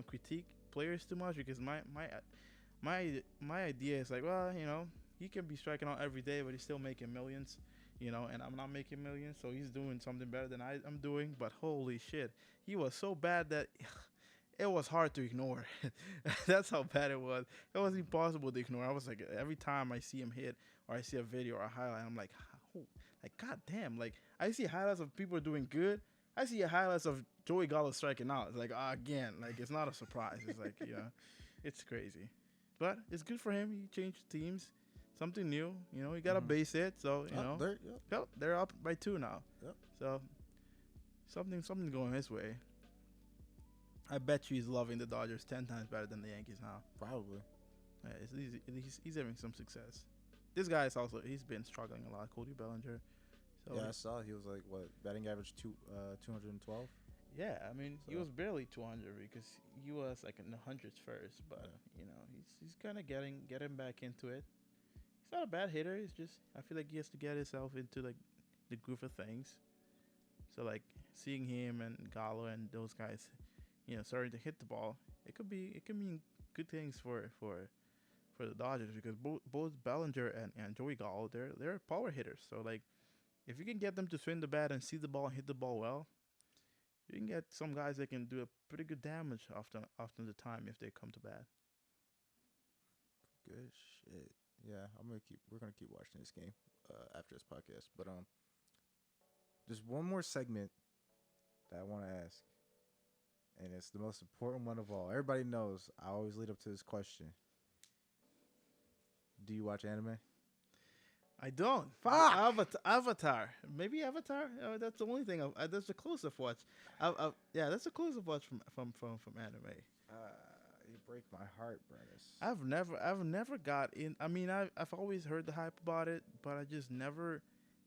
critique players too much because my idea is like, well, he can be striking out every day, but he's still making millions. And I'm not making millions, so he's doing something better than I'm doing. But holy shit, he was so bad that it was hard to ignore. That's how bad it was. It was impossible to ignore. I was like, every time I see him hit or I see a video or a highlight, I'm like, goddamn. Like, I see highlights of people doing good. I see highlights of Joey Gallo striking out. It's like, again, like, it's not a surprise. It's like, it's crazy. But it's good for him. He changed teams. Something new, he got a base hit, so they're up by 2 now. Yep. So something going his way. I bet you he's loving the Dodgers 10 times better than the Yankees now. Probably. Yeah, he's having some success. This guy he's been struggling a lot. Cody Bellinger. So yeah, I saw he was like batting average 212. Yeah, he was barely 200 because he was like in the hundreds first, but he's kind of getting back into it. He's not a bad hitter. It's just I feel like he has to get himself into like the groove of things. So like seeing him and Gallo and those guys, starting to hit the ball, it could mean good things for the Dodgers because both Bellinger and Joey Gallo they're power hitters. So like if you can get them to swing the bat and see the ball and hit the ball well, you can get some guys that can do a pretty good damage often the time if they come to bat. Good shit. Yeah, we're gonna keep watching this game after this podcast. But just one more segment that I want to ask, and it's the most important one of all. Everybody knows I always lead up to this question. Do you watch anime? I don't. Fuck! Avatar. Maybe Avatar. That's the only thing. That's the closest watch. That's the closest watch from anime. You break my heart, Brennis. I've never got in. I've always heard the hype about it, but I just never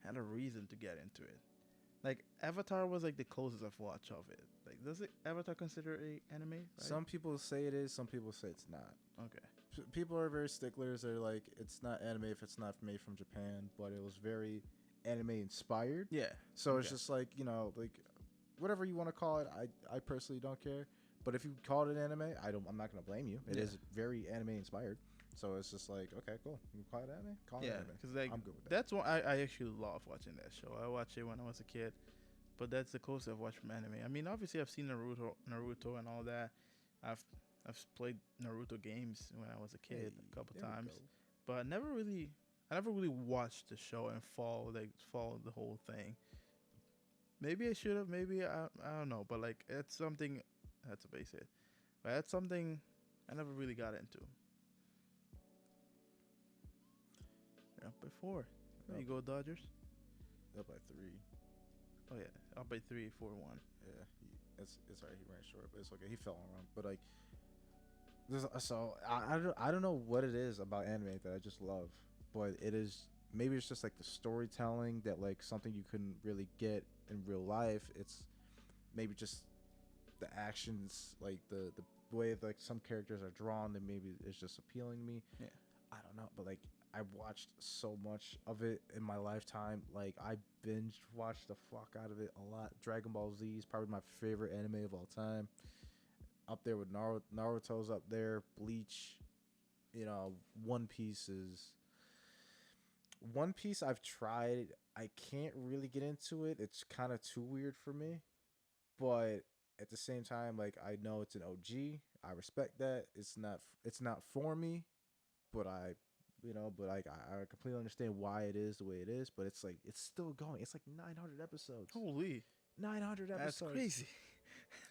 had a reason to get into it. Like Avatar was like the closest I've watched of it. Like, does Avatar consider a anime? Right? Some people say it is. Some people say it's not. Okay. People are very sticklers. They're like, it's not anime if it's not made from Japan, but it was very anime inspired. Yeah. So it's just like like whatever you want to call it. I personally don't care. But if you call it an anime, I'm not gonna blame you. It is very anime inspired. So it's just like, okay, cool. You call it anime? Call it anime. Because like, I'm good with that. That's what I actually love watching that show. I watched it when I was a kid, but that's the closest I've watched from anime. Obviously I've seen Naruto and all that. I've played Naruto games when I was a kid a couple times, but I never really watched the show and followed the whole thing. Maybe I should have. Maybe I don't know. But like, it's something. That's a base hit. But that's something I never really got into. Yeah, before. There you go, Dodgers. Up by 3. Oh yeah, up by 3, 4-1. Yeah, it's alright. He ran short, but it's okay. He fell on run. But like, I don't know what it is about anime that I just love, but it is maybe it's just like the storytelling that like something you couldn't really get in real life. It's maybe just the actions, like the way like some characters are drawn that maybe is just appealing to me. Yeah. I don't know, but like I've watched so much of it in my lifetime. Like I binge watched the fuck out of it a lot. Dragon Ball Z is probably my favorite anime of all time. Up there with Naruto's up there. Bleach, One Piece is. One Piece I've tried. I can't really get into it. It's kind of too weird for me. But at the same time, like I know it's an OG. I respect that. It's not for me, but I completely understand why it is the way it is. But it's like it's still going. It's like 900 episodes. Holy, 900 episodes. that's crazy.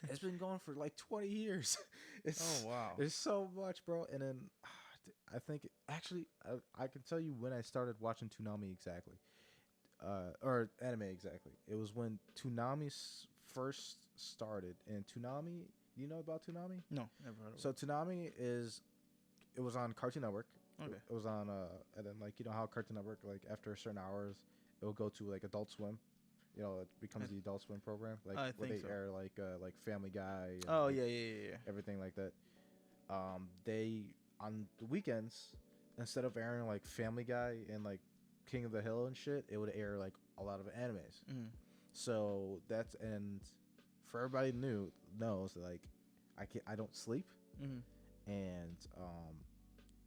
It's been going for like 20 years. Oh wow. It's so much, bro. And then I think actually I can tell you when I started watching Toonami exactly, or anime exactly. It was when Toonami first started. And Toonami, you know about Toonami? No, never heard of So it. Toonami it was on Cartoon Network. Okay. It was on and then like how Cartoon Network like after certain hours it will go to like Adult Swim. It becomes the Adult Swim program, like I where think they so. air like Family Guy. And, Oh like, yeah. everything like that. They on the weekends instead of airing like Family Guy and like King of the Hill and shit, it would air like a lot of animes. Mm. So and for everybody knows that, like I don't sleep, Mm. and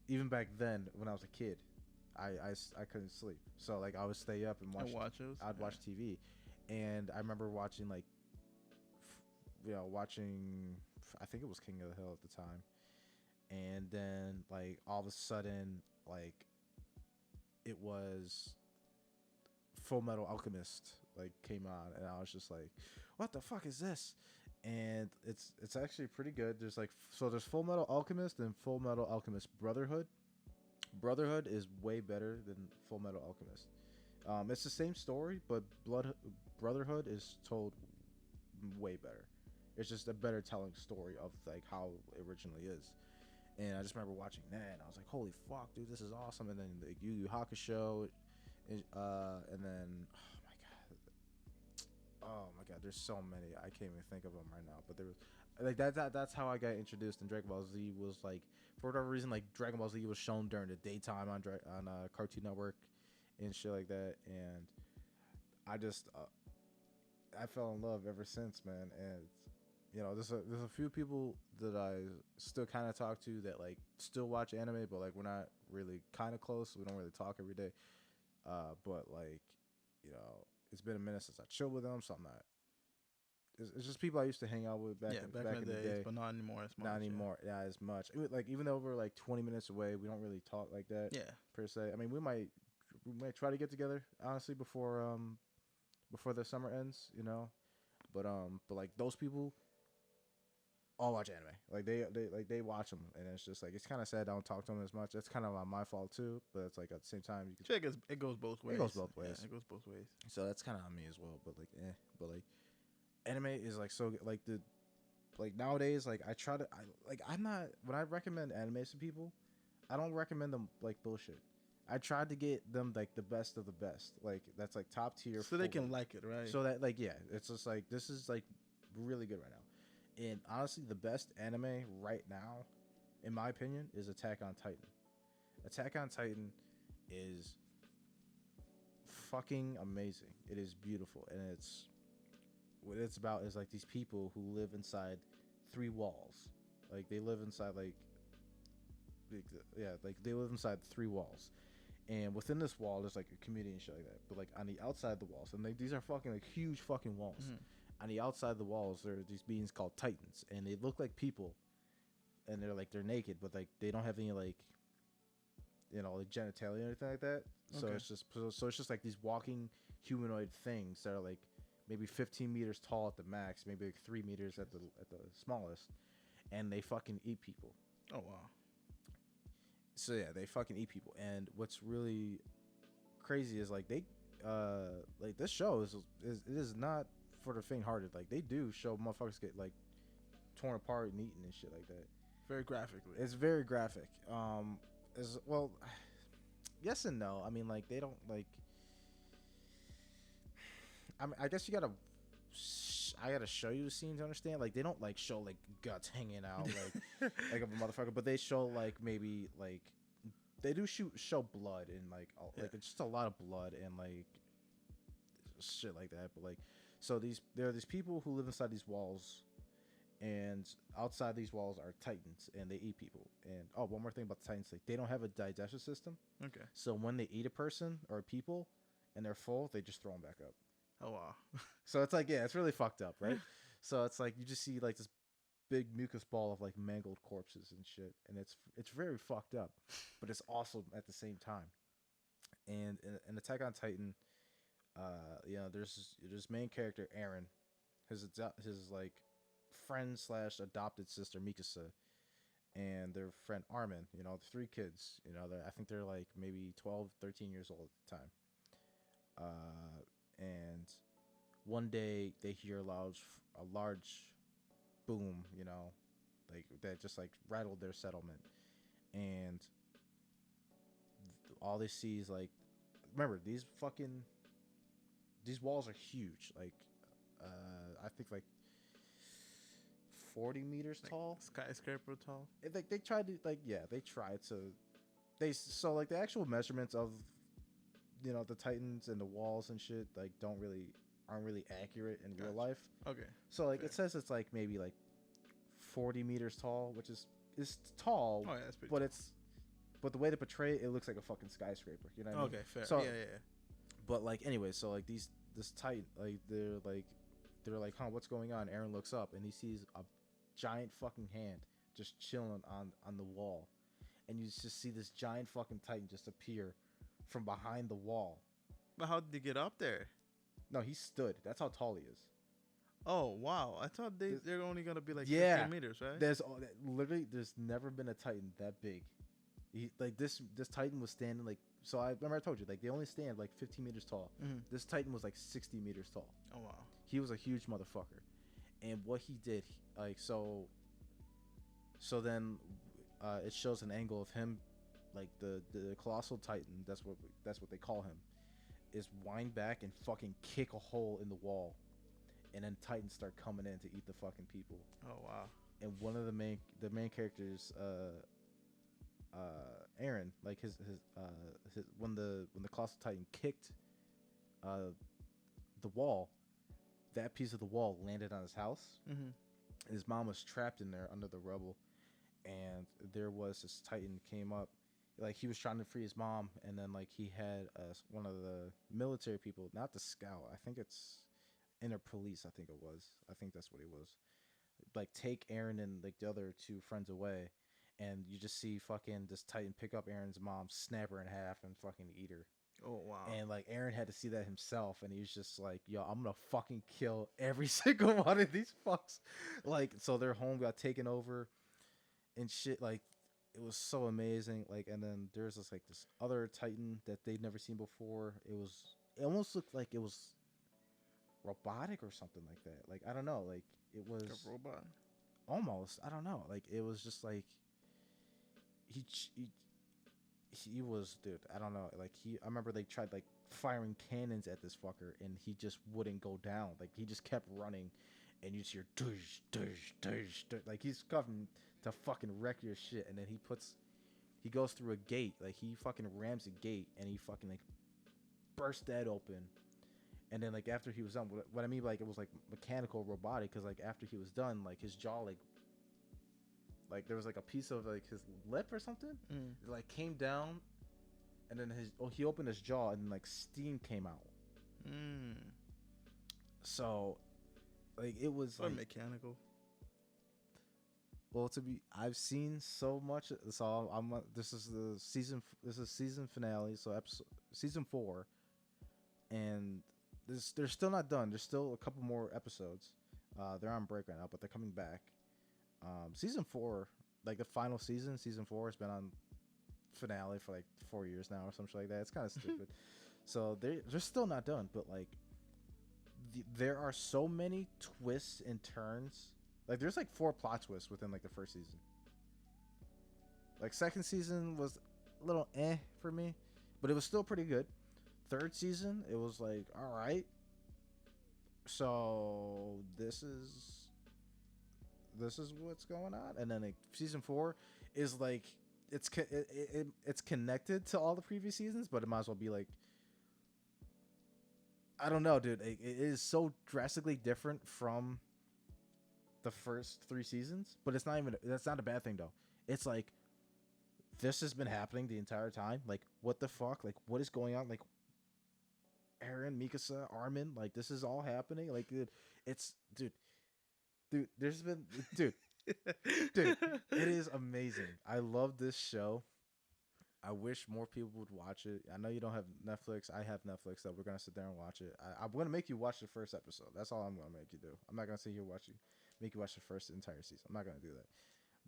even back then when I was a kid, I couldn't sleep. So like I would stay up and watch. I'd watch TV, and I remember watching like watching. I think it was King of the Hill at the time, and then like all of a sudden like it was Full Metal Alchemist like came on, and I was just like, what the fuck is this? And it's actually pretty good. There's Full Metal Alchemist and Full Metal Alchemist Brotherhood. Brotherhood is way better than Full Metal Alchemist. It's the same story, but Brotherhood is told way better. It's just a better telling story of like how it originally is. And I just remember watching that, and I was like, "Holy fuck, dude, this is awesome!" And then the Yu Yu Hakusho, and then oh my god, there's so many. I can't even think of them right now. But there was like that's how I got introduced. And Dragon Ball Z was like, for whatever reason, like Dragon Ball Z was shown during the daytime on Cartoon Network and shit like that. And I just I fell in love ever since, man. And there's a few people that I still kind of talk to that like still watch anime, but like we're not really kind of close. We don't really talk every day. But like, it's been a minute since I chilled with them, so I'm not. It's just people I used to hang out with back in the day, but not anymore as much. Not anymore, yeah, as much. Like even though we're like 20 minutes away, we don't really talk like that. Yeah. Per se. I mean, we might try to get together honestly before the summer ends, But like those people all watch anime. Like they watch them, and it's just like it's kind of sad I don't talk to them as much. That's kind of my fault too. But it's like at the same time, you can. It goes both ways. It goes both ways. Yeah, it goes both ways. So that's kind of on me as well. But like, But like, anime is like so like nowadays like I'm not when I recommend animes to people, I don't recommend them like bullshit. I tried to get them like the best of the best. Like that's like top tier. So they can like it, right? So that like it's just like this is like really good right now. And honestly, the best anime right now, in my opinion, is Attack on Titan. Attack on Titan is fucking amazing. It is beautiful, and what it's about is like these people who live inside 3 walls. Like they live inside like they live inside 3 walls, and within this wall there's like a community and shit like that. But like on the outside of the walls, and these are fucking like huge fucking walls. Mm-hmm. On the outside of the walls, there are these beings called Titans, and they look like people, and they're naked, but like they don't have any like genitalia or anything like that. Okay. So it's just like these walking humanoid things that are like maybe 15 meters tall at the max, maybe like 3 meters at the smallest, and they fucking eat people. Oh wow. So yeah, they fucking eat people, and what's really crazy is like like this show is it is not for the faint-hearted. Like they do show motherfuckers get like torn apart and eaten and shit like that. Very graphically. It's very graphic. As well, yes and no. I mean, like they don't like. I mean, I guess you gotta. I gotta show you the scene to understand. Like they don't like show like guts hanging out like of a motherfucker, but they show like maybe like they do show blood and like like it's just a lot of blood and like shit like that. But like, so there are these people who live inside these walls, and outside these walls are titans, and they eat people. And oh, one more thing about the titans, like they don't have a digestive system. Okay. So when they eat a person or people, and they're full, they just throw them back up. Oh wow. So it's like, yeah, it's really fucked up, right? So it's like you just see like this big mucus ball of like mangled corpses and shit, and it's very fucked up, but it's awesome at the same time. And in Attack on Titan, you know, there's main character Eren, his like friend / adopted sister Mikasa, and their friend Armin. You know, the 3 kids. You know, I think they're like maybe 12, 13 years old at the time. And one day they hear a large boom, you know, like that just like rattled their settlement, and all they see is like, remember these walls are huge, like I think like 40 meters Like tall, skyscraper tall. Like they tried to so like the actual measurements of, you know, the Titans and the walls and shit like aren't really accurate in real life. Okay. So like Fair. it says it's like maybe like 40 meters tall, which is tall. Oh yeah, that's pretty. But the way they portray it, it looks like a fucking skyscraper. You know what I mean? Okay, fair. So, yeah. But like anyway, so like this Titan, like they're like, huh, what's going on? Eren looks up and he sees a giant fucking hand just chilling on the wall, and you just see this giant fucking Titan just appear from behind the wall. But how did they get up there? No, he stood. That's how tall he is. Oh wow! I thought they're only gonna be like 15 meters, right? There's never been a Titan that big. Like this Titan was standing like, so I remember I told you like they only stand like 15 meters tall. Mm-hmm. This Titan was like 60 meters tall. Oh wow! He was a huge motherfucker, and what he did, like so then it shows an angle of him, like the colossal Titan. That's what they call him. Is wind back and fucking kick a hole in the wall, and then Titans start coming in to eat the fucking people. Oh wow! And one of the main characters, Eren, like his when the colossal Titan kicked the wall, that piece of the wall landed on his house. Mm-hmm. His mom was trapped in there under the rubble, and there was this Titan came up. Like he was trying to free his mom, and then like he had one of the military people, not the scout. I think it's inner police. I think that's what he was. Like take Eren and like the other 2 friends away, and you just see fucking this Titan pick up Eren's mom, snap her in half, and fucking eat her. Oh wow! And like Eren had to see that himself, and he was just like, "Yo, I'm gonna fucking kill every single one of these fucks." Like, so their home got taken over, and shit. Like, it was so amazing. Like, and then there's this other Titan that they'd never seen before. It almost looked like it was robotic or something like that. Like, I don't know. Like, it was like a robot. Almost. I don't know. Like, it was just like he was, dude, I don't know. Like I remember they tried like firing cannons at this fucker, and he just wouldn't go down. Like he just kept running, and you just hear dush, dush, dush, dush. Like he's coming to fucking wreck your shit. And then he goes through a gate. Like he fucking rams a gate, and he fucking like burst that open. And then like after he was done, what I mean like it was like mechanical robotic, because like after he was done, like his jaw like there was like a piece of like his lip or something. It like came down, and then he opened his jaw, and like steam came out. So like it was or like mechanical. Well, I've seen so much. So this is season finale. So season 4, and they're still not done. There's still a couple more episodes. They're on break right now, but they're coming back. Season 4, like the final season 4 has been on finale for like 4 years now or something like that. It's kind of stupid. So they're still not done, but like there are so many twists and turns. Like there's like 4 plot twists within like the first season. Like second season was a little for me, but it was still pretty good. Third season, it was like all right. So this is what's going on, and then like season 4 is like it's connected to all the previous seasons, but it might as well be like I don't know, dude. It is so drastically different from the first 3 seasons, but it's not even that's not a bad thing though. It's like this has been happening the entire time. Like what the fuck? Like what is going on? Like Aaron, Mikasa, Armin, like this is all happening. Like dude, it's dude. There's been dude, dude. It is amazing. I love this show. I wish more people would watch it. I know you don't have Netflix. I have Netflix, so we're gonna sit there and watch it. I'm gonna make you watch the first episode. That's all I'm gonna make you do. I'm not gonna sit here make you watch the first entire season. I'm not gonna do that.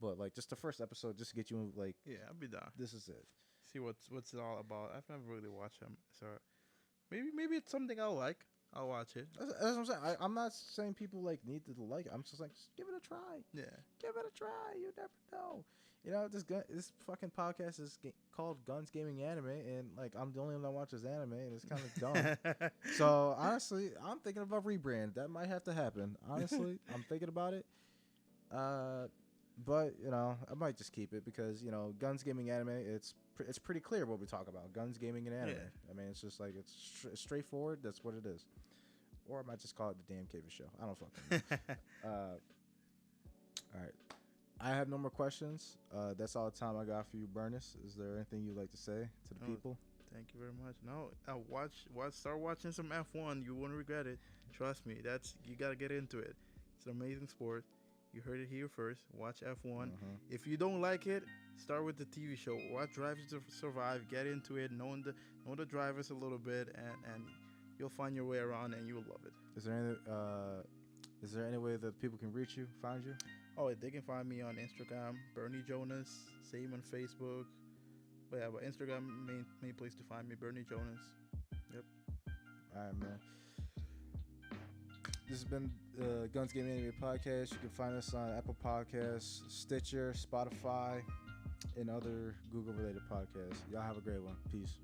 But like just the first episode, just to get you like, Yeah, I'll be down. this is it. See what's it all about. I've never really watched them, so maybe it's something I'll like. I'll watch it. That's what I'm saying. I'm not saying people like need to like it. I'm just like, just give it a try. Yeah. Give it a try. You never know. You know, this fucking podcast is called Guns Gaming Anime, and like I'm the only one that watches anime, and it's kind of dumb. So honestly, I'm thinking about rebrand. That might have to happen. Honestly, I'm thinking about it. But you know, I might just keep it because you know, Guns Gaming Anime. It's pretty clear what we talk about. Guns Gaming and anime. Yeah. I mean, it's just like it's straightforward. That's what it is. Or I might just call it the Damn Cave Show. I don't fucking know. All right. I have no more questions. That's all the time I got for you, Burnus. Is there anything you'd like to say to the people? Thank you very much. No, start watching some F1. You won't regret it. Trust me. You gotta get into it. It's an amazing sport. You heard it here first. Watch F1. If you don't like it, start with the TV show. Watch Drive to Survive. Get into it. Know the drivers a little bit, and you'll find your way around, and you'll love it. Is there any way that people can reach you, find you? Oh, they can find me on Instagram, Burnie Jonas. Same on Facebook. But yeah, but Instagram main place to find me, Burnie Jonas. Yep. All right, man. This has been Guns Gaming Anime Podcast. You can find us on Apple Podcasts, Stitcher, Spotify, and other Google-related podcasts. Y'all have a great one. Peace.